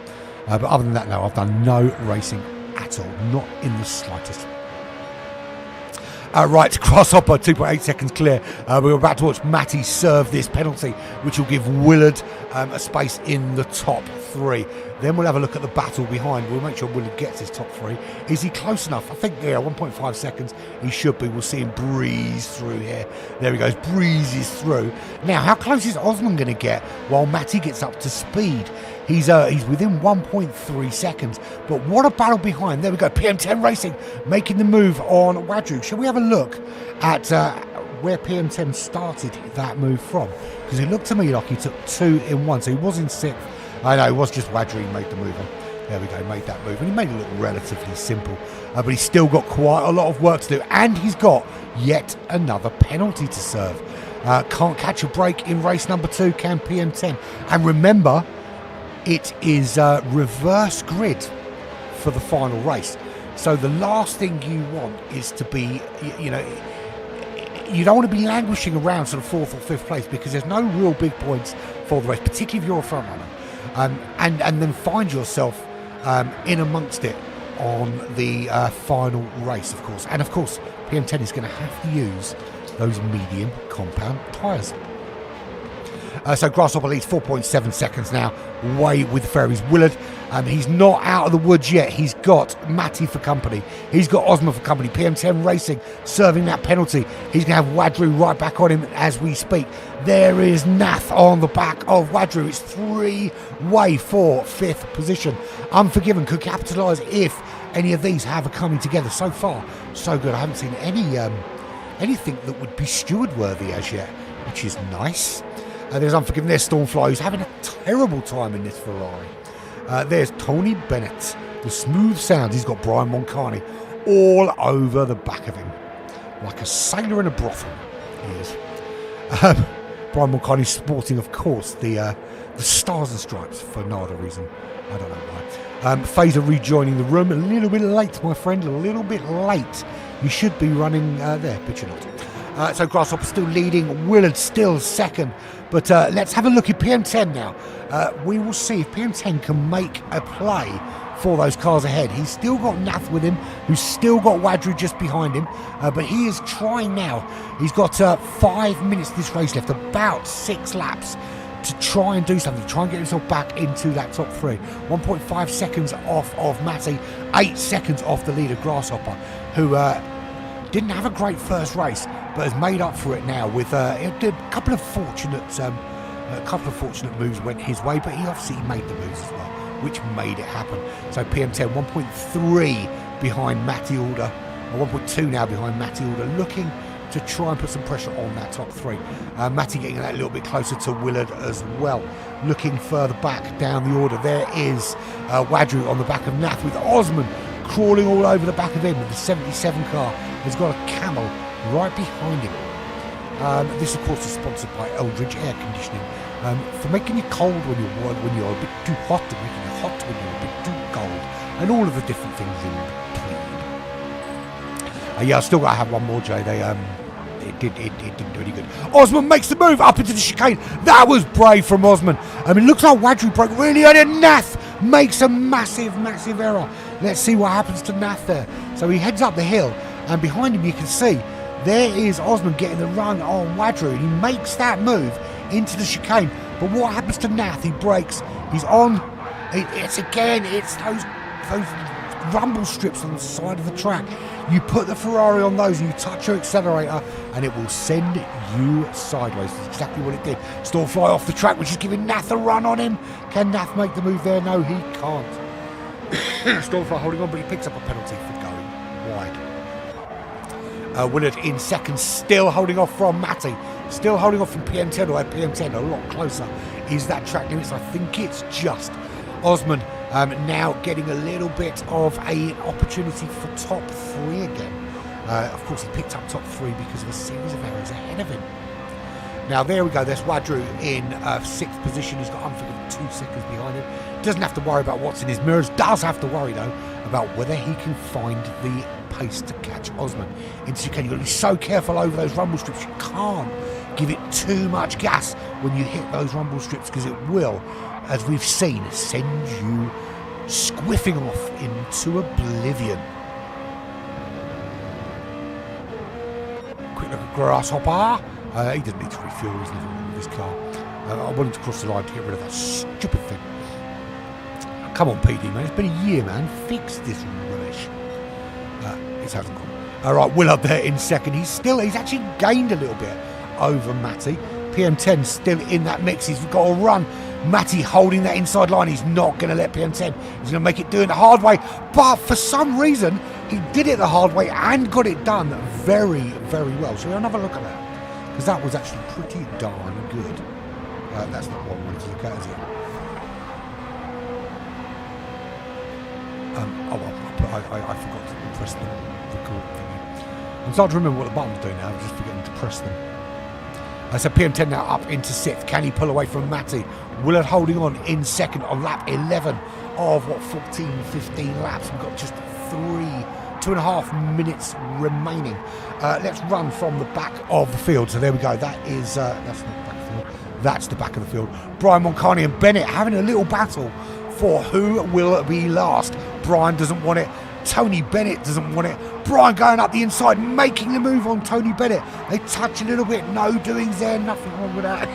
But other than that, no, I've done no racing at all, not in the slightest. Right, Grasshopper, 2.8 seconds clear. We're about to watch Matty serve this penalty, which will give Willard a space in the top 3. Then we'll have a look at the battle behind. We'll make sure Willard gets his top 3. Is he close enough? I think, yeah, 1.5 seconds. He should be. We'll see him breeze through here. There he goes, breezes through. Now, how close is Osman going to get while Matty gets up to speed? He's within 1.3 seconds. But what a battle behind. There we go. PM10 Racing making the move on Wadru. Shall we have a look at where PM10 started that move from? Because it looked to me like he took 2 in 1. So he was in 6th. I know, it was just Wadru who made the move on. There we go, made that move. And he made it look relatively simple. But he's still got quite a lot of work to do. And he's got yet another penalty to serve. Can't catch a break in race number 2, can PM10. And remember, it is reverse grid for the final race. So the last thing you want is to be, you know, you don't want to be languishing around sort of 4th or 5th place, because there's no real big points for the race, particularly if you're a front runner. And then find yourself in amongst it on the final race, of course. And of course, PM10 is going to have to use those medium compound tyres. So Grasshopper leads 4.7 seconds now, way with Ferrary's Willard. He's not out of the woods yet. He's got Matty for company. He's got Osman for company. PM10 Racing serving that penalty. He's going to have Wadru right back on him as we speak. There is Nath on the back of Wadru. It's 3-way for 5th position. Unforgiven could capitalise if any of these have a coming together. So far, so good. I haven't seen anything that would be steward worthy as yet, which is nice. There's Unforgiven. There's Stormfly, who's having a terrible time in this Ferrari. There's Tony Bennett, the smooth sounds. He's got Brian Moncani all over the back of him, like a sailor in a brothel. He is. Brian Moncani sporting, of course, the stars and stripes for no other reason. I don't know why. Phaser rejoining the room. A little bit late, my friend. A little bit late. You should be running there, but you're not. So Grasshopper still leading. Willard still second. But let's have a look at PM10 now. We will see if PM10 can make a play for those cars ahead. He's still got Nath with him, who's still got Wadru just behind him. But he is trying now. He's got 5 minutes of this race left, about 6 laps, to try and do something, try and get himself back into that top 3. 1.5 seconds off of Matty, 8 seconds off the leader, Grasshopper, who didn't have a great first race, but has made up for it now with a couple of fortunate moves went his way, but he obviously made the moves as well, which made it happen. So PM10 1.3 behind Matty Alder, or 1.2 now behind Matty Alder, looking to try and put some pressure on that top 3. Matty getting that a little bit closer to Willard as well. Looking further back down the order, there is Wadru on the back of Nath, with Osman crawling all over the back of him. The 77 car has got a Camel right behind him. This, of course, is sponsored by Eldridge Air Conditioning, for making you cold when you're a bit too hot, and making you hot when you're a bit too cold, and all of the different things in between. Yeah, I still got to have one more, Jay. It didn't do any good. Osman makes the move up into the chicane. That was brave from Osman. I mean, looks like Wadru broke really early, and Nath makes a massive error. Let's see what happens to Nath there. So he heads up the hill, and behind him you can see there is Osman getting the run on Wadru, and he makes that move into the chicane. But what happens to Nath? He brakes. He's on. It's those rumble strips on the side of the track. You put the Ferrari on those and you touch your accelerator and it will send you sideways. That's exactly what it did. Stormfly off the track, which is giving Nath a run on him. Can Nath make the move there? No, he can't. Stormfly holding on, but he picks up a penalty for going wide. Willard in second, still holding off from Matty. Still holding off from PM10, or PM10 a lot closer is that track limits. I think it's just Osman now getting a little bit of an opportunity for top 3 again. Of course, he picked up top 3 because of a series of errors ahead of him. Now, there we go. There's Wadru in 6th position. He's got Unforgiven 2 seconds behind him. Doesn't have to worry about what's in his mirrors. Does have to worry, though, about whether he can find the pace to catch Osman. You've got to be so careful over those rumble strips. You can't give it too much gas when you hit those rumble strips, because it will, as we've seen, send you squiffing off into oblivion. Quick look at Grasshopper. He doesn't need to refuel. He's never wrong with his car. I wanted to cross the line to get rid of that stupid thing. Come on, PD, man. It's been a year, man. Fix this rubbish. It hasn't gone. All right, Will up there in second. He's actually gained a little bit over Matty. PM10 still in that mix. He's got a run Matty holding that inside line. He's not going to let PM10. He's going to make it do it the hard way. But for some reason, he did it the hard way and got it done very, very well. So we'll have a look at that, because that was actually pretty darn good. That's not what I wanted to look at, is it? I forgot to press the record thingy. I'm starting to remember what the buttons do now. I'm just forgetting to press them. So PM10 now up into 6th. Can he pull away from Matty? Willard holding on in 2nd on lap 11 of 14, 15 laps. We've got just 2.5 minutes remaining. Let's run from the back of the field. So there we go. That is that's not the back of the field. That's the back of the field. Brian Moncani and Bennett having a little battle for who will be last. Brian doesn't want it. Tony Bennett doesn't want it. Brian going up the inside, making the move on Tony Bennett. They touch a little bit. No doings there. Nothing wrong with that.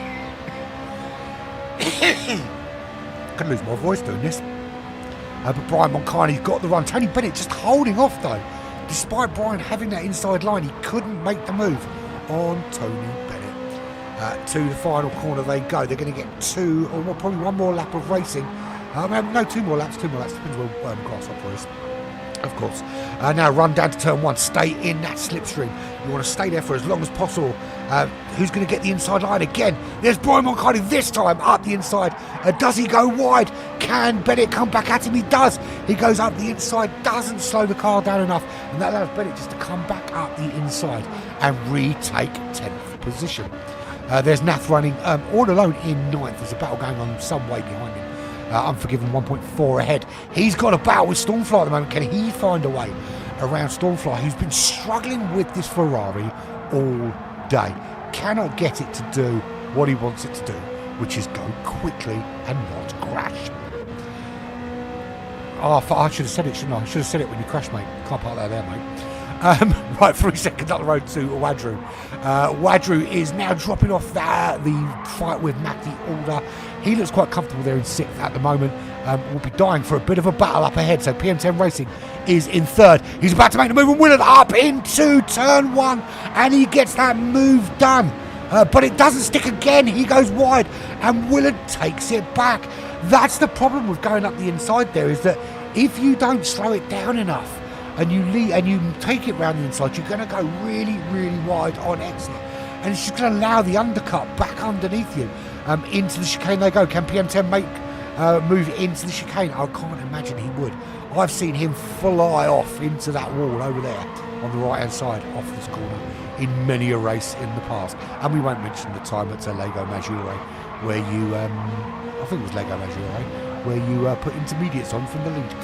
Could lose my voice doing this. But Brian Moncani's got the run. Tony Bennett just holding off though. Despite Brian having that inside line, he couldn't make the move on Tony Bennett. To the final corner they go. They're going to get probably one more lap of racing. No, two more laps. Depends where Grasshopper is. Of course. Now run down to turn 1. Stay in that slipstream. You want to stay there for as long as possible. Who's going to get the inside line again? There's Brian Moncani this time up the inside. Does he go wide? Can Bennett come back at him? He does. He goes up the inside. Doesn't slow the car down enough. And that allows Bennett just to come back up the inside and retake 10th position. There's Nath running all alone in 9th. There's a battle going on some way behind him. Unforgiven 1.4 ahead. He's got a battle with Stormfly at the moment. Can he find a way around Stormfly, who's been struggling with this Ferrari all day? Cannot get it to do what he wants it to do, which is go quickly and not crash. I should have said it, shouldn't I? I should have said it when you crash, mate. Can't park that there, mate. Right, 3 seconds up the road to Wadru. Wadru is now dropping off the fight with Matty Alder. He looks quite comfortable there in 6th at the moment. Will be dying for a bit of a battle up ahead. So PM10 Racing is in 3rd. He's about to make the move and Willard up into turn 1. And he gets that move done. But it doesn't stick again. He goes wide and Willard takes it back. That's the problem with going up the inside there, is that if you don't slow it down enough, and you take it round the inside, you're going to go really, really wide on exit. And it's just going to allow the undercut back underneath you. Into the chicane they go. Can PM10 move into the chicane? I can't imagine he would. I've seen him fly off into that wall over there on the right-hand side off this corner in many a race in the past. And we won't mention the time at Lego Maggiore where you, I think it was Lego Maggiore, where you put intermediates on from the lead.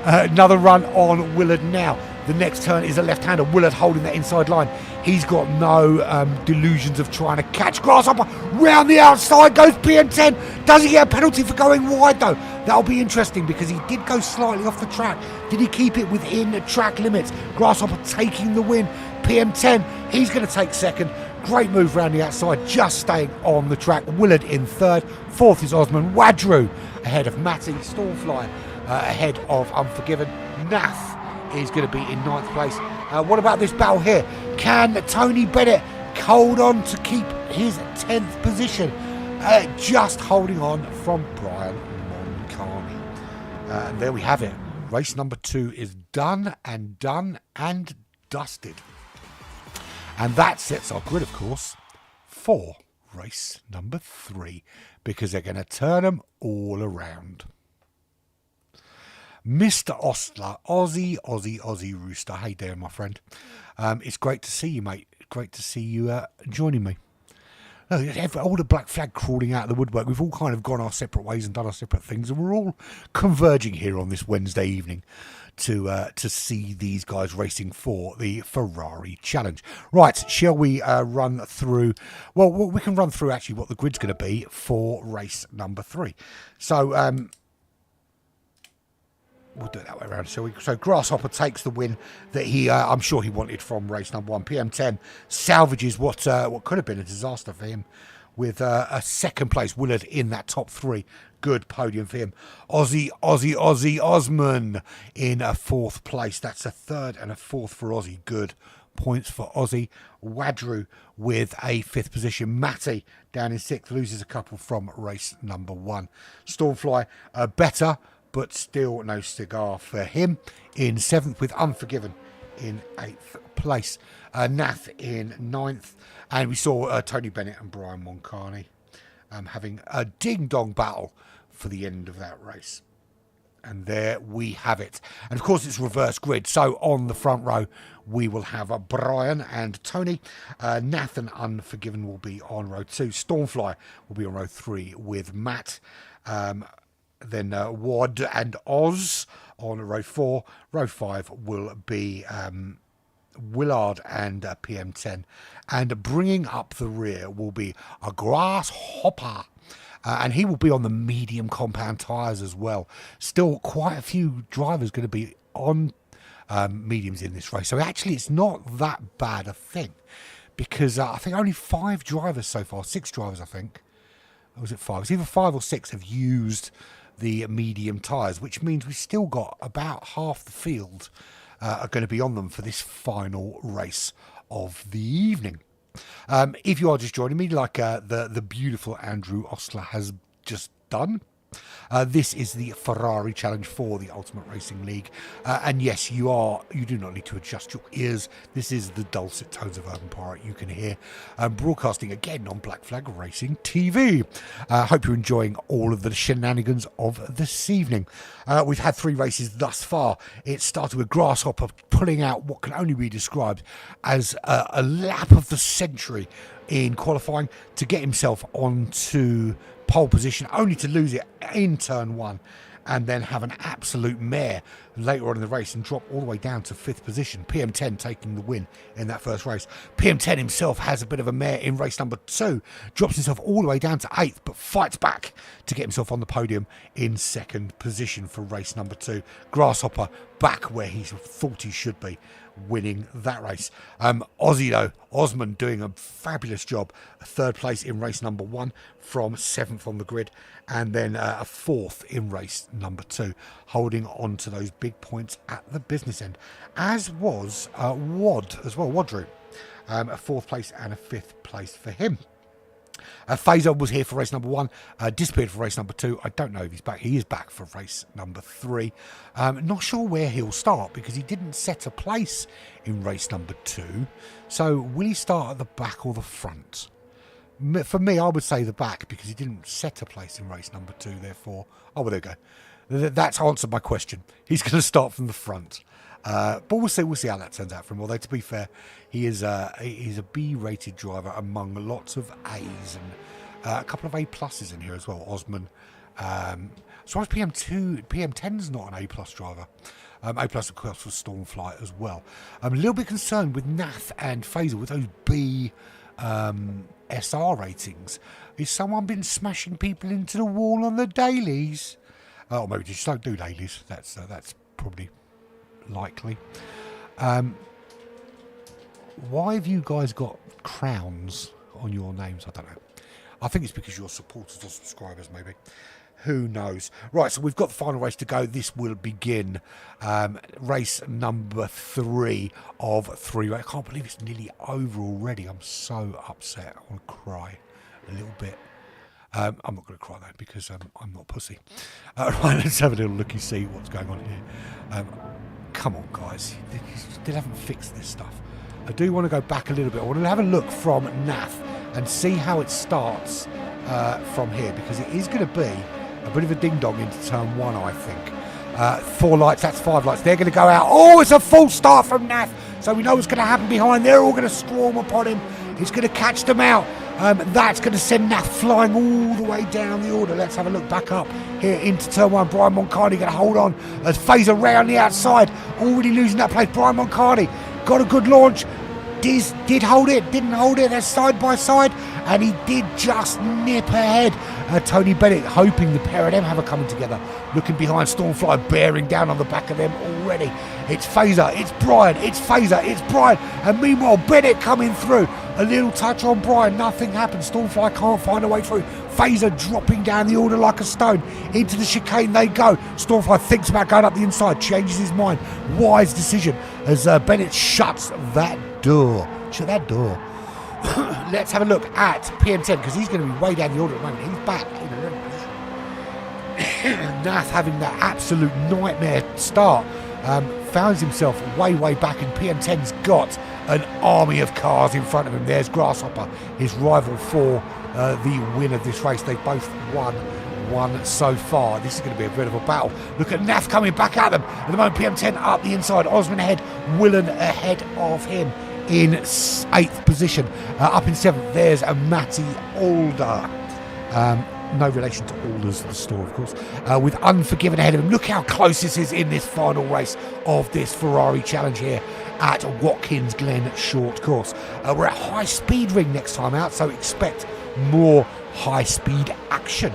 Another run on Willard now. The next turn is a left-hander. Willard holding that inside line. He's got no delusions of trying to catch Grasshopper. Round the outside goes PM10. Does he get a penalty for going wide though? That'll be interesting because he did go slightly off the track. Did he keep it within the track limits? Grasshopper taking the win. PM10, he's going to take 2nd. Great move round the outside, just staying on the track. Willard in 3rd. 4th is Osman. Wadru ahead of Matty. Stormfly ahead of Unforgiven. Nath is going to be in 9th place. What about this battle here? Can Tony Bennett hold on to keep his 10th position? Just holding on from Brian Moncani. And there we have it. Race number 2 is done and dusted. And that sets our grid, of course, for race number 3, because they're going to turn them all around. Mr. Ostler, Aussie Rooster. Hey there, my friend. It's great to see you, mate. Great to see you joining me. All the black flag crawling out of the woodwork. We've all kind of gone our separate ways and done our separate things, and we're all converging here on this Wednesday evening to see these guys racing for the Ferrari Challenge. Right, shall we run through? Well, we can run through actually what the grid's going to be for race number 3. So, we'll do it that way around, shall we? So Grasshopper takes the win that he, I'm sure he wanted from race number 1. PM10 salvages what could have been a disaster for him with a 2nd place. Willard in that top 3. Good podium for him. Osman in a 4th place. That's a 3rd and a 4th for Aussie. Good points for Aussie. Wadru with a 5th position. Matty down in 6th, loses a couple from race number 1. Stormfly better, but still no cigar for him in 7th, with Unforgiven in 8th place. Nath in 9th, and we saw Tony Bennett and Brian Moncani having a ding-dong battle for the end of that race. And there we have it. And of course it's reverse grid, so on the front row we will have Brian and Tony. Nath and Unforgiven will be on row 2. Stormfly will be on row 3 with Matt. Then Wad and Oz on row 4. Row 5 will be Willard and PM10. And bringing up the rear will be a Grasshopper. And he will be on the medium compound tyres as well. Still quite a few drivers going to be on mediums in this race. So actually it's not that bad a thing. Because I think only 5 drivers so far, 6 drivers I think. Or was it 5? It's either 5 or 6 have used the medium tyres, which means we've still got about half the field are going to be on them for this final race of the evening. If you are just joining me, like the beautiful Andrew Ostler has just done, this is the Ferrari Challenge for the Ultimate Racing League. And yes, you do not need to adjust your ears. This is the dulcet tones of UrbanPyrate you can hear. Broadcasting again on Black Flag Racing TV. Hope you're enjoying all of the shenanigans of this evening. We've had 3 races thus far. It started with Grasshopper pulling out what can only be described as a lap of the century in qualifying to get himself onto pole position, only to lose it in turn 1 and then have an absolute mare later on in the race and drop all the way down to 5th position. PM10 taking the win in that first race. PM10 himself has a bit of a mare in race number 2, drops himself all the way down to 8th, but fights back to get himself on the podium in 2nd position for race number 2. Grasshopper back where he thought he should be, winning that race. Aussie though, Osman doing a fabulous job. A 3rd place in race number 1 from 7th on the grid, and then a 4th in race number 2, holding on to those big points at the business end, as was Wad as well, Wadru. A 4th place and a 5th place for him. Fazer was here for race number 1, disappeared for race number 2. I don't know if he's back. He is back for race number 3. Not sure where he'll start because he didn't set a place in race number 2. So will he start at the back or the front? For me, I would say the back because he didn't set a place in race number 2. Therefore, oh, well, there we go. That's answered my question. He's going to start from the front. But we'll see how that turns out for him. Although, to be fair, he's a B-rated driver among lots of A's and a couple of A pluses in here as well. Osman, as far as PM10's not an A plus driver. A plus, of course, for Stormfly as well. I'm a little bit concerned with Nath and Fazer with those B SR ratings. Has someone been smashing people into the wall on the dailies? Or maybe they just don't do dailies. That's probably likely. Why have you guys got crowns on your names? I don't know. I think it's because you're supporters or subscribers, maybe. Who knows? Right, so we've got the final race to go. This will begin race number 3 of 3. I can't believe it's nearly over already. I'm so upset. I want to cry a little bit. I'm not going to cry though because I'm not a pussy. Right, let's have a little looky, see what's going on here. Come on, guys. They still haven't fixed this stuff. I do want to go back a little bit. I want to have a look from Nath and see how it starts from here, because it is going to be a bit of a ding-dong into turn 1, I think. 4 lights, that's 5 lights. They're going to go out. Oh, it's a full start from Nath. So we know what's going to happen behind. They're all going to swarm upon him. He's going to catch them out. That's going to send Nath flying all the way down the order. Let's have a look back up here into turn 1. Brian Moncani going to hold on as Fazer round the outside. Already losing that place. Brian Moncani got a good launch. Did hold it, didn't hold it. They're side by side, and he did just nip ahead. Tony Bennett hoping the pair of them have a coming together. Looking behind, Stormfly bearing down on the back of them already. It's Fazer, it's Brian, it's Fazer, it's Brian. And meanwhile, Bennett coming through. A little touch on Brian, nothing happens. Stormfly can't find a way through. Fazer dropping down the order like a stone. Into the chicane they go. Stormfly thinks about going up the inside, changes his mind. Wise decision as Bennett shuts that door. Shut that door. Let's have a look at PM10 because he's going to be way down the order at the moment. He's back in a little position. Nath having that absolute nightmare start. Finds himself way back, and PM10's got an army of cars in front of him. There's Grasshopper, his rival for the win of this race. They've both won one so far. This is going to be a bit of a battle. Look at Nath coming back at them. At the moment, PM10 up the inside. Osman ahead. Willen ahead of him in 8th position. Up in 7th, there's a Matty Alder. No relation to Alders, the store, of course. With Unforgiven ahead of him. Look how close this is in this final race of this Ferrari Challenge here at Watkins Glen Short Course. We're at High Speed Ring next time out, so expect more high speed action.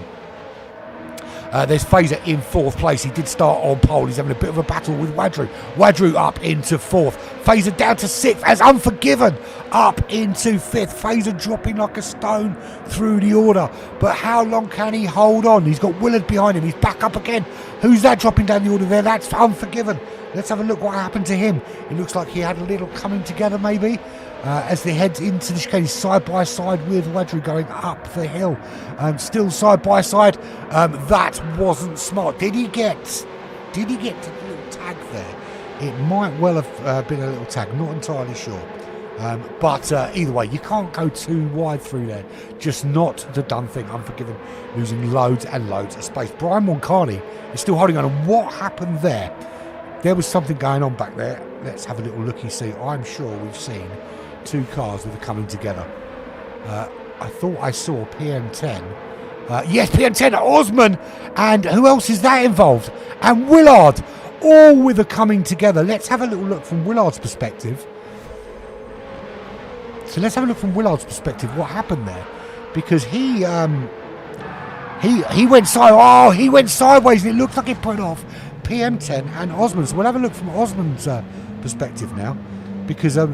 There's Fazer in 4th place. He did start on pole. He's having a bit of a battle with Wadru. Wadru up into 4th. Fazer down to 6th as Unforgiven up into 5th. Fazer dropping like a stone through the order. But how long can he hold on? He's got Willard behind him. He's back up again. Who's that dropping down the order there? That's Unforgiven. Let's have a look what happened to him. It looks like he had a little coming together maybe. As they head into the chicane, side by side with Wadru going up the hill. Still side by side. That wasn't smart. Did he get to the little tag there? It might well have been a little tag. Not entirely sure. But either way, you can't go too wide through there. Just not the done thing. Unforgiven, losing loads and loads of space. Brian Moncani is still holding on. And what happened there? There was something going on back there. Let's have a little looky-see. I'm sure we've seen 2 cars that are coming together. I thought I saw PM10. Yes, PM10, Osman, and who else is that involved? And Willard, all with a coming together. Let's have a little look from Willard's perspective. So let's have a look from Willard's perspective. What happened there? Because he went he went sideways, and it looked like it put off PM10 and Osman. So we'll have a look from Osman's perspective now, because so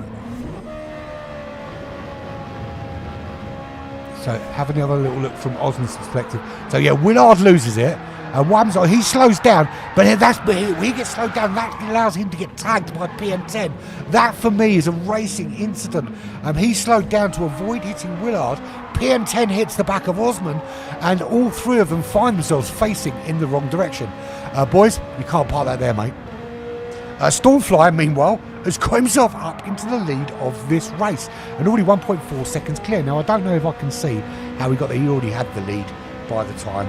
have another little look from Osman's perspective. So yeah, Willard loses it. He slows down, but he gets slowed down. That allows him to get tagged by PM10. That for me is a racing incident. He slowed down to avoid hitting Willard. PM10 hits the back of Osman, and all 3 of them find themselves facing in the wrong direction. Boys, you can't park that there, mate. Stormfly, meanwhile, has got himself up into the lead of this race and already 1.4 seconds clear. Now, I don't know if I can see how he got there. He already had the lead by the time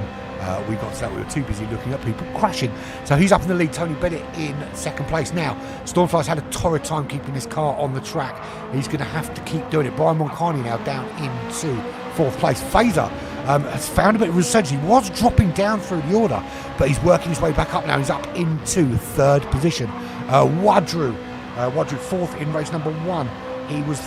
we got to that. We were too busy looking at people crashing. So he's up in the lead. Tony Bennett in 2nd place. Now, Stormfly's had a torrid time keeping his car on the track. He's going to have to keep doing it. Brian Moncani now down into 4th place. Fazer has found a bit of resurgence. He was dropping down through the order, but he's working his way back up now. He's up into 3rd position. Wadru 4th in race number 1. He was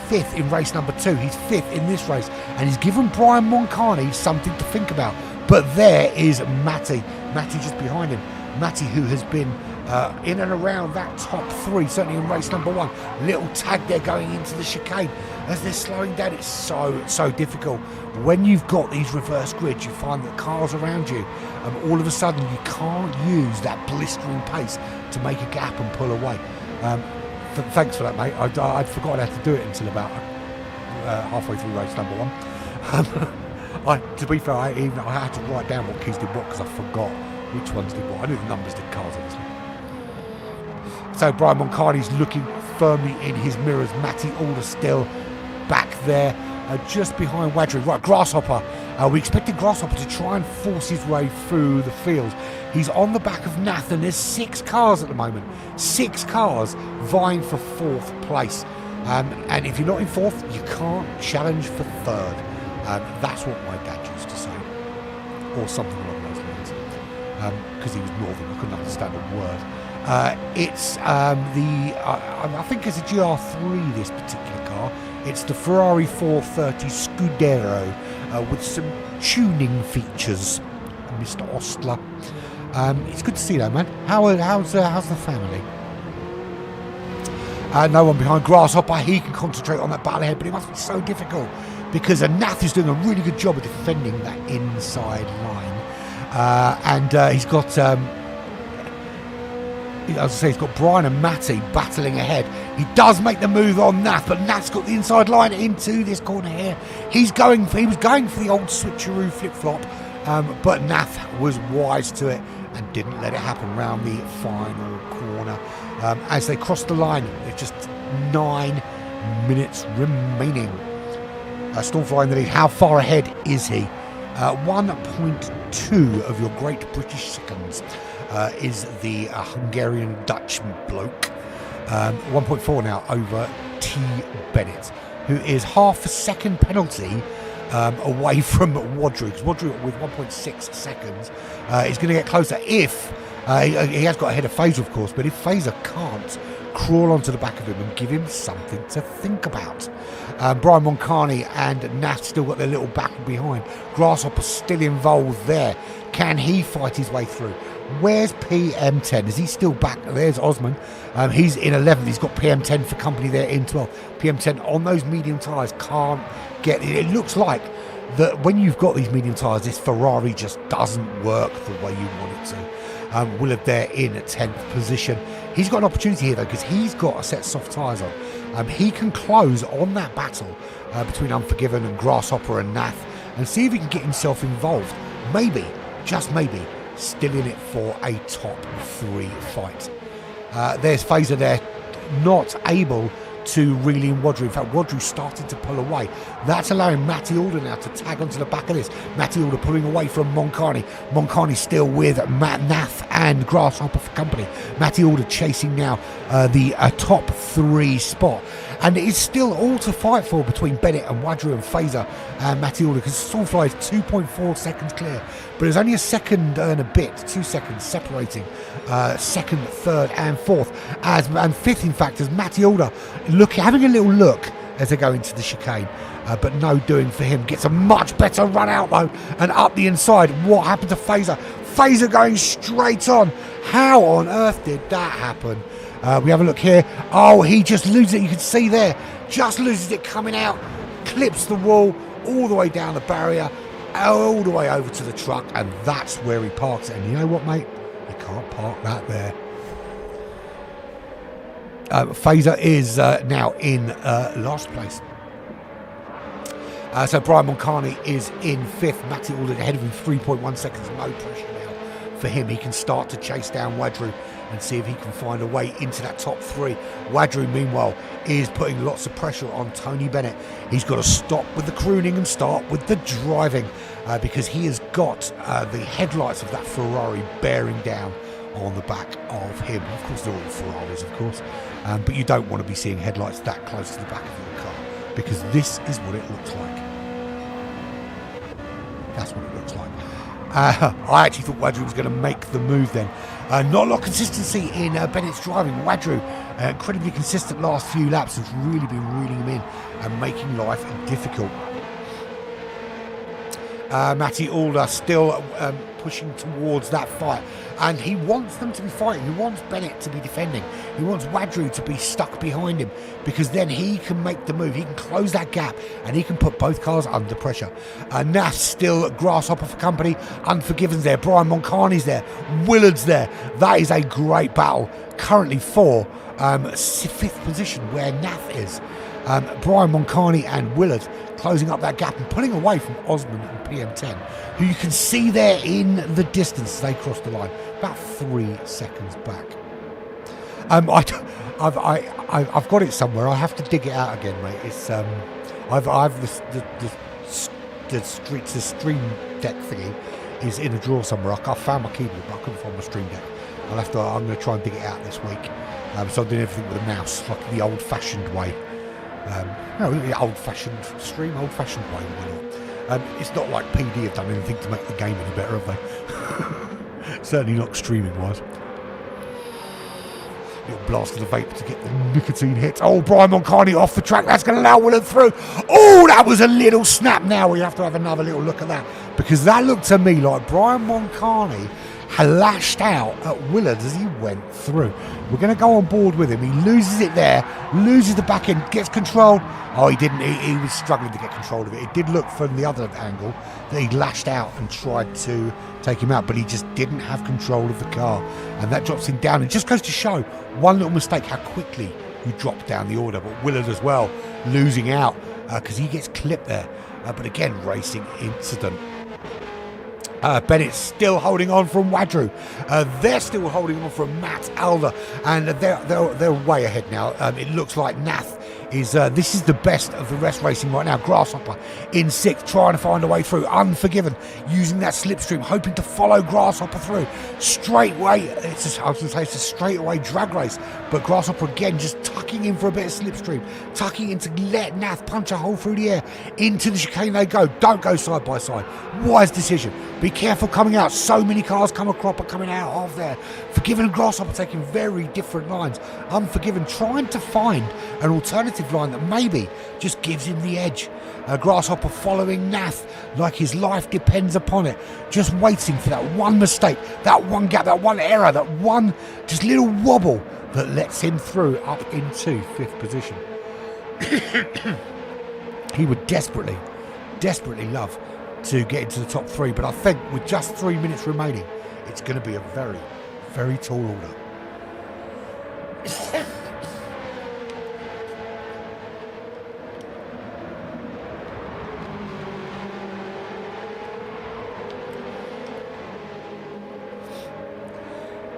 5th in race number 2. He's 5th in this race, and he's given Brian Moncani something to think about. But there is Matty just behind him. Matty, who has been in and around that top 3, certainly in race number 1. Little tag there going into the chicane. As they're slowing down, it's so difficult. When you've got these reverse grids, you find that cars around you, all of a sudden you can't use that blistering pace to make a gap and pull away. Thanks for that, mate. I'd forgotten how to do it until about halfway through race number 1. To be fair, I had to write down what keys did what because I forgot which ones did what. I knew the numbers did cars, obviously. So Brian Moncani's looking firmly in his mirrors. Matty Alder still back there, just behind Wadru. Right, Grasshopper. We expected Grasshopper to try and force his way through the field. He's on the back of Nath, and there's 6 cars at the moment. 6 cars vying for 4th place. And if you're not in 4th, you can't challenge for 3rd. That's what my dad used to say, or something along those lines. Because he was northern, I couldn't understand a word. I think it's a GR3, this particular car. It's the Ferrari 430 Scudero with some tuning features, Mr. Ostler. It's good to see that, man. How's the family? No one behind Grasshopper. He can concentrate on that battle ahead, but it must be so difficult because Nath is doing a really good job of defending that inside line. And he's got as I say, he's got Brian and Matty battling ahead. He does make the move on Nath, but Nath's got the inside line into this corner here. He was going for the old switcheroo flip-flop, but Nath was wise to it and didn't let it happen round the final corner. As they cross the line, there's just 9 minutes remaining. Stormfly in the lead. How far ahead is he? 1.2 of your Great British Seconds is the Hungarian Dutch bloke. 1.4 now over T. Bennett, who is half a second penalty away from Wadru, because Wadru with 1.6 seconds is going to get closer if he has got ahead of Fazer, of course, but if Fazer can't crawl onto the back of him and give him something to think about. Brian Moncani and Nath still got their little battle behind. Grasshopper still involved there. Can he fight his way through? Where's PM10? Is he still back? There's Osman. He's in 11th. He's got PM10 for company there in 12th. PM10 on those medium tyres can't get it. It looks like that when you've got these medium tyres, this Ferrari just doesn't work the way you want it to. Willard there in 10th position. He's got an opportunity here though, because he's got a set of soft tyres on. He can close on that battle between Unforgiven and Grasshopper and Nath and see if he can get himself involved. Maybe, just maybe, still in it for a top 3 fight. There's Fazer there, not able to reel in Wadru. In fact, Wadru started to pull away. That's allowing Matty Alder now to tag onto the back of this. Matty Alder pulling away from Moncani. Moncani still with Nath and Grasshopper for company. Matty Alder chasing now the top 3 spot. And it is still all to fight for between Bennett and Wadru and Fazer and Matty Alder, because Stormfly is 2.4 seconds clear. But there's only a second and a bit, 2 seconds separating second, third and fourth. And fifth, in fact, as Matty Alder having a little look as they go into the chicane. But no doing for him. Gets a much better run out though, and up the inside. What happened to Fazer? Fazer going straight on. How on earth did that happen? We have a look here. Oh, he just loses it. You can see there. Just loses it coming out. Clips the wall all the way down the barrier, all the way over to the truck, and that's where he parks it. And you know what, mate? You can't park that there. Fazer is now in last place. So Brian Moncani is in 5th. Matty Alder ahead of him, 3.1 seconds. No pressure now for him. He can start to chase down Wadru and see if he can find a way into that top 3. Wadru, meanwhile, is putting lots of pressure on Tony Bennett. He's got to stop with the crooning and start with the driving because he has got the headlights of that Ferrari bearing down on the back of him. Of course, they're all Ferraris, of course, but you don't want to be seeing headlights that close to the back of your car, because this is what it looks like. That's what it looks like. I actually thought Wadru was going to make the move then. Not a lot of consistency in Bennett's driving. Wadru, incredibly consistent last few laps, has really been reeling him in and making life difficult. Matty Alder still pushing towards that fight, and he wants them to be fighting. He wants Bennett to be defending. He wants Wadru to be stuck behind him, because then he can make the move. He can close that gap and he can put both cars under pressure. Nath still Grasshopper for company. Unforgiven's there. Brian Moncani's there. Willard's there. That is a great battle. Currently for 5th position where Nath is. Brian Moncani and Willard closing up that gap and pulling away from Osman and PM10, who you can see there in the distance as they cross the line, about 3 seconds back. I've got it somewhere. I have to dig it out again, mate. It's I've the stream deck thingy is in a drawer somewhere. I found my keyboard, but I couldn't find my stream deck. I'm going to try and dig it out this week. So I'm doing everything with a mouse, like the old-fashioned way. No, the old-fashioned stream, old-fashioned way, why not? It's not like PD have done anything to make the game any better, have they? Certainly not streaming-wise. Little blast of the vape to get the nicotine hit. Oh, Brian Moncani off the track. That's going to allow Willard through. Oh, that was a little snap now. We have to have another little look at that, because that looked to me like Brian Moncani lashed out at Willard as he went through. We're going to go on board with him. He loses it there, loses the back end, gets control. Oh, he didn't. He was struggling to get control of it. It did look from the other angle that he lashed out and tried to take him out, but he just didn't have control of the car. And that drops him down. It just goes to show one little mistake, how quickly you drop down the order. But Willard as well, losing out because he gets clipped there. But again, racing incident. Bennett's still holding on from Wadru. They're still holding on from Matt Alder, and they're way ahead now. It looks like Nath is this is the best of the rest racing right now. Grasshopper in sixth, trying to find a way through. Unforgiven using that slipstream, hoping to follow Grasshopper through. Straightway, I was going to say it's a straightaway drag race, but Grasshopper again just tucking in for a bit of slipstream, tucking in to let Nath punch a hole through the air. Into the chicane they go. Don't go side by side. Wise decision. Be careful coming out. So many cars coming out of there. Forgiven and Grasshopper taking very different lines. Unforgiven trying to find an alternative line that maybe just gives him the edge. Grasshopper following Nath like his life depends upon it. Just waiting for that one mistake, that one gap, that one error, that one just little wobble that lets him through up into fifth position. He would desperately love to get into the top three, but I think with just 3 minutes remaining, it's going to be a very, very tall order.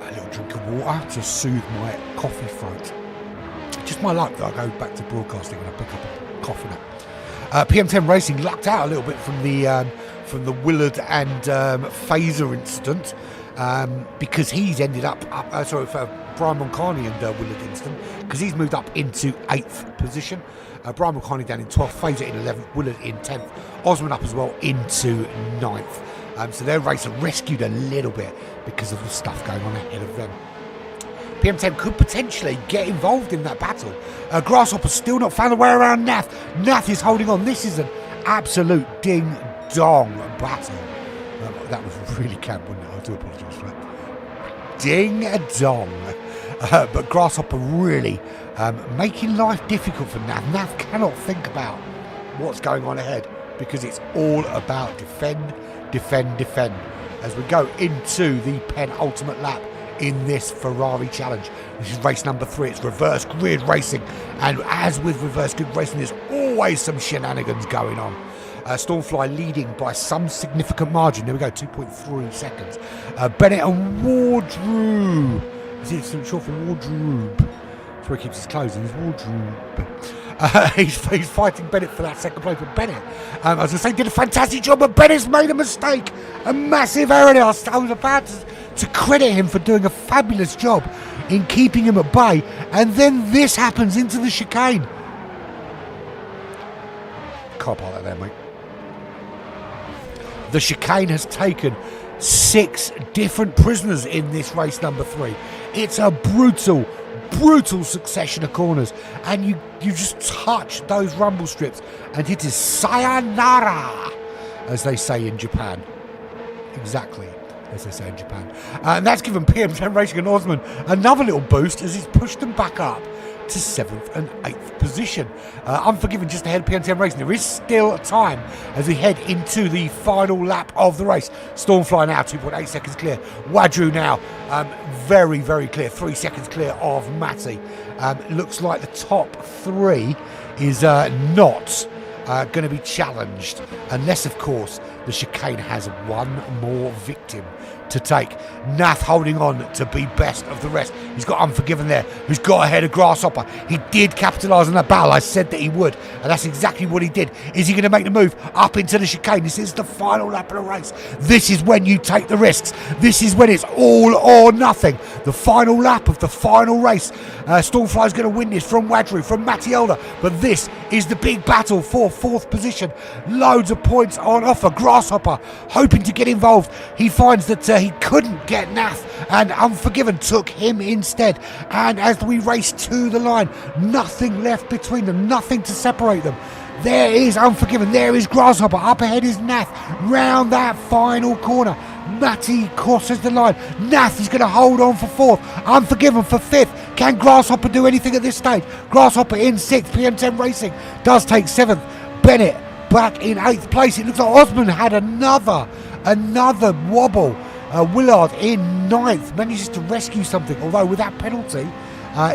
A little drink of water to soothe my coffee throat. Just my luck that I go back to broadcasting and I pick up a cough in it. PM10 Racing lucked out a little bit from the Willard and Phaser incident because he's ended up for Brian Moncani and Willard incident, because he's moved up into 8th position. Brian Moncani down in 12th, Phaser in 11th, Willard in 10th, Osman up as well into 9th. So their race rescued a little bit because of the stuff going on ahead of them. PM10 could potentially get involved in that battle. Grasshopper still not found a way around Nath. Nath is holding on. This is an absolute ding-dong battle. That was really camp, wasn't it? I do apologise for that. Ding-dong. But Grasshopper really making life difficult for Nath. Nath cannot think about what's going on ahead because it's all about defend, defend, defend. As we go into the penultimate lap in this Ferrari challenge. This is race number 3. It's reverse grid racing, and as with reverse grid racing, there's always some shenanigans going on. Stormfly leading by some significant margin. There we go, 2.3 seconds. Bennett and Wardrobe. Is it short for Wardrobe? That's where he keeps his clothes in, his wardrobe. He's fighting Bennett for that second place, but Bennett, I was going to say, did a fantastic job, but Bennett's made a mistake. A massive error there. I was about to credit him for doing a fabulous job in keeping him at bay, and then this happens into the chicane. Can't park that there, mate. The chicane has taken 6 different prisoners in this race number 3. It's a brutal succession of corners, and you just touch those rumble strips and it is sayonara, as they say in Japan. Exactly as they say in Japan. And that's given PM10 Racing and Osman another little boost as it's pushed them back up to 7th and 8th position. Unforgiven just ahead of PM10 Racing. There is still time as we head into the final lap of the race. Stormfly now 2.8 seconds clear. Wadru now very, very clear. 3 seconds clear of Matty. Looks like the top 3 is not going to be challenged unless, of course, the chicane has one more victim to take. Nath holding on to be best of the rest. He's got Unforgiven there, who's got ahead of Grasshopper. He did capitalise on that battle. I said that he would, and that's exactly what he did. Is he going to make the move up into the chicane? This is the final lap of the race. This is when you take the risks. This is when it's all or nothing. The final lap of the final race. Stormfly's going to win this from Wadru, from Matty Elder, but this is the big battle for 4th position. Loads of points on offer. Grasshopper hoping to get involved. He finds that he couldn't get Nath, and Unforgiven took him instead. And as we race to the line, nothing left between them, nothing to separate them. There is Unforgiven, there is Grasshopper, up ahead is Nath, round that final corner. Matty crosses the line. Nath is going to hold on for 4th. Unforgiven for 5th. Can Grasshopper do anything at this stage? Grasshopper in 6th. PM10 Racing does take 7th. Bennett back in 8th place. It looks like Osman had another wobble. Willard in 9th manages to rescue something, although with that penalty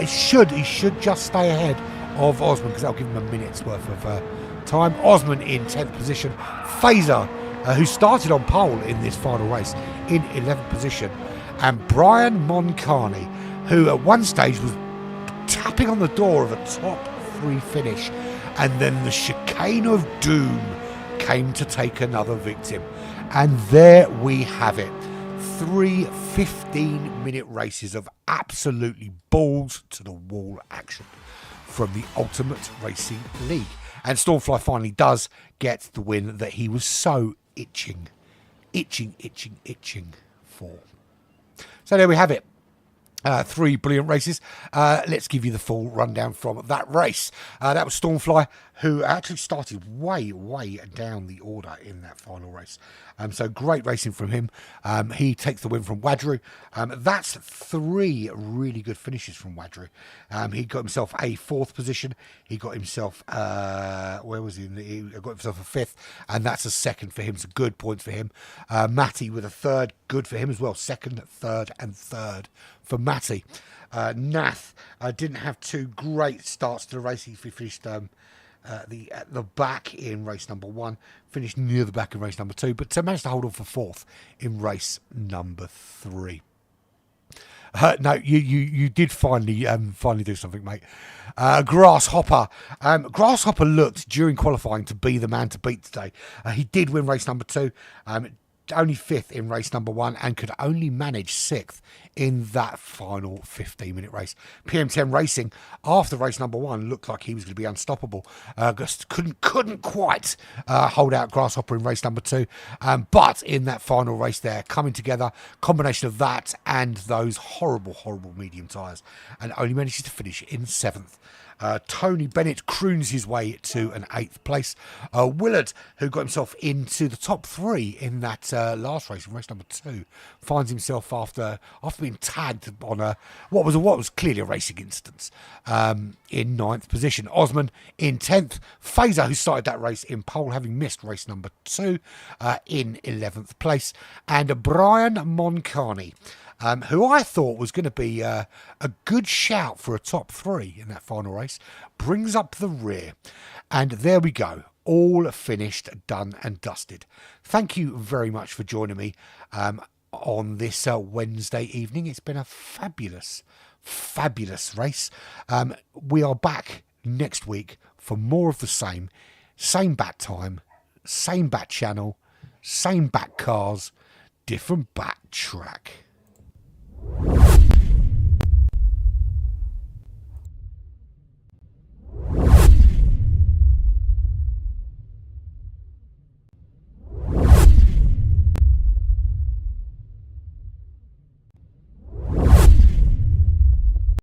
he should just stay ahead of Osman, because that'll give him a minute's worth of time. Osman in 10th position. Fazer, who started on pole in this final race, in 11th position. And Brian Moncani, who at one stage was tapping on the door of a top 3 finish, and then the chicane of doom came to take another victim. And there we have it. 3 15-minute races of absolutely balls to the wall action from the Ultimate Racing League. And Stormfly finally does get the win that he was so itching for. So there we have it. 3 brilliant races. Let's give you the full rundown from that race. That was Stormfly, who actually started way down the order in that final race. So great racing from him. He takes the win from Wadru. That's 3 really good finishes from Wadru. He got himself a 4th position. He got himself, where was he? He got himself a 5th, and that's a 2nd for him. So good points for him. Matty with a 3rd, good for him as well. 2nd, 3rd, and 3rd for Matty. Nath didn't have 2 great starts to the race. He finished at the back in race number 1, finished near the back in race number 2, but managed to hold on for 4th in race number 3. No, you did finally do something, mate. Grasshopper. Grasshopper looked during qualifying to be the man to beat today. He did win race number 2. Only 5th in race number 1, and could only manage 6th in that final 15-minute race. PM10 Racing, after race number 1, looked like he was going to be unstoppable. Just couldn't quite hold out Grasshopper in race number 2. But in that final race there, coming together, combination of that and those horrible medium tyres, and only manages to finish in 7th. Tony Bennett croons his way to an 8th place. Willard, who got himself into the top 3 in that last race, in race number 2, finds himself after being tagged on what was clearly a racing incident, in 9th position. Osman in 10th. Fazer, who started that race in pole, having missed race number 2, in 11th place. And Brian Moncani, who I thought was going to be a good shout for a top 3 in that final race, brings up the rear. And there we go. All finished, done and dusted. Thank you very much for joining me on this Wednesday evening. It's been a fabulous race. We are back next week for more of the same. Same bat time, same bat channel, same bat cars, different bat track.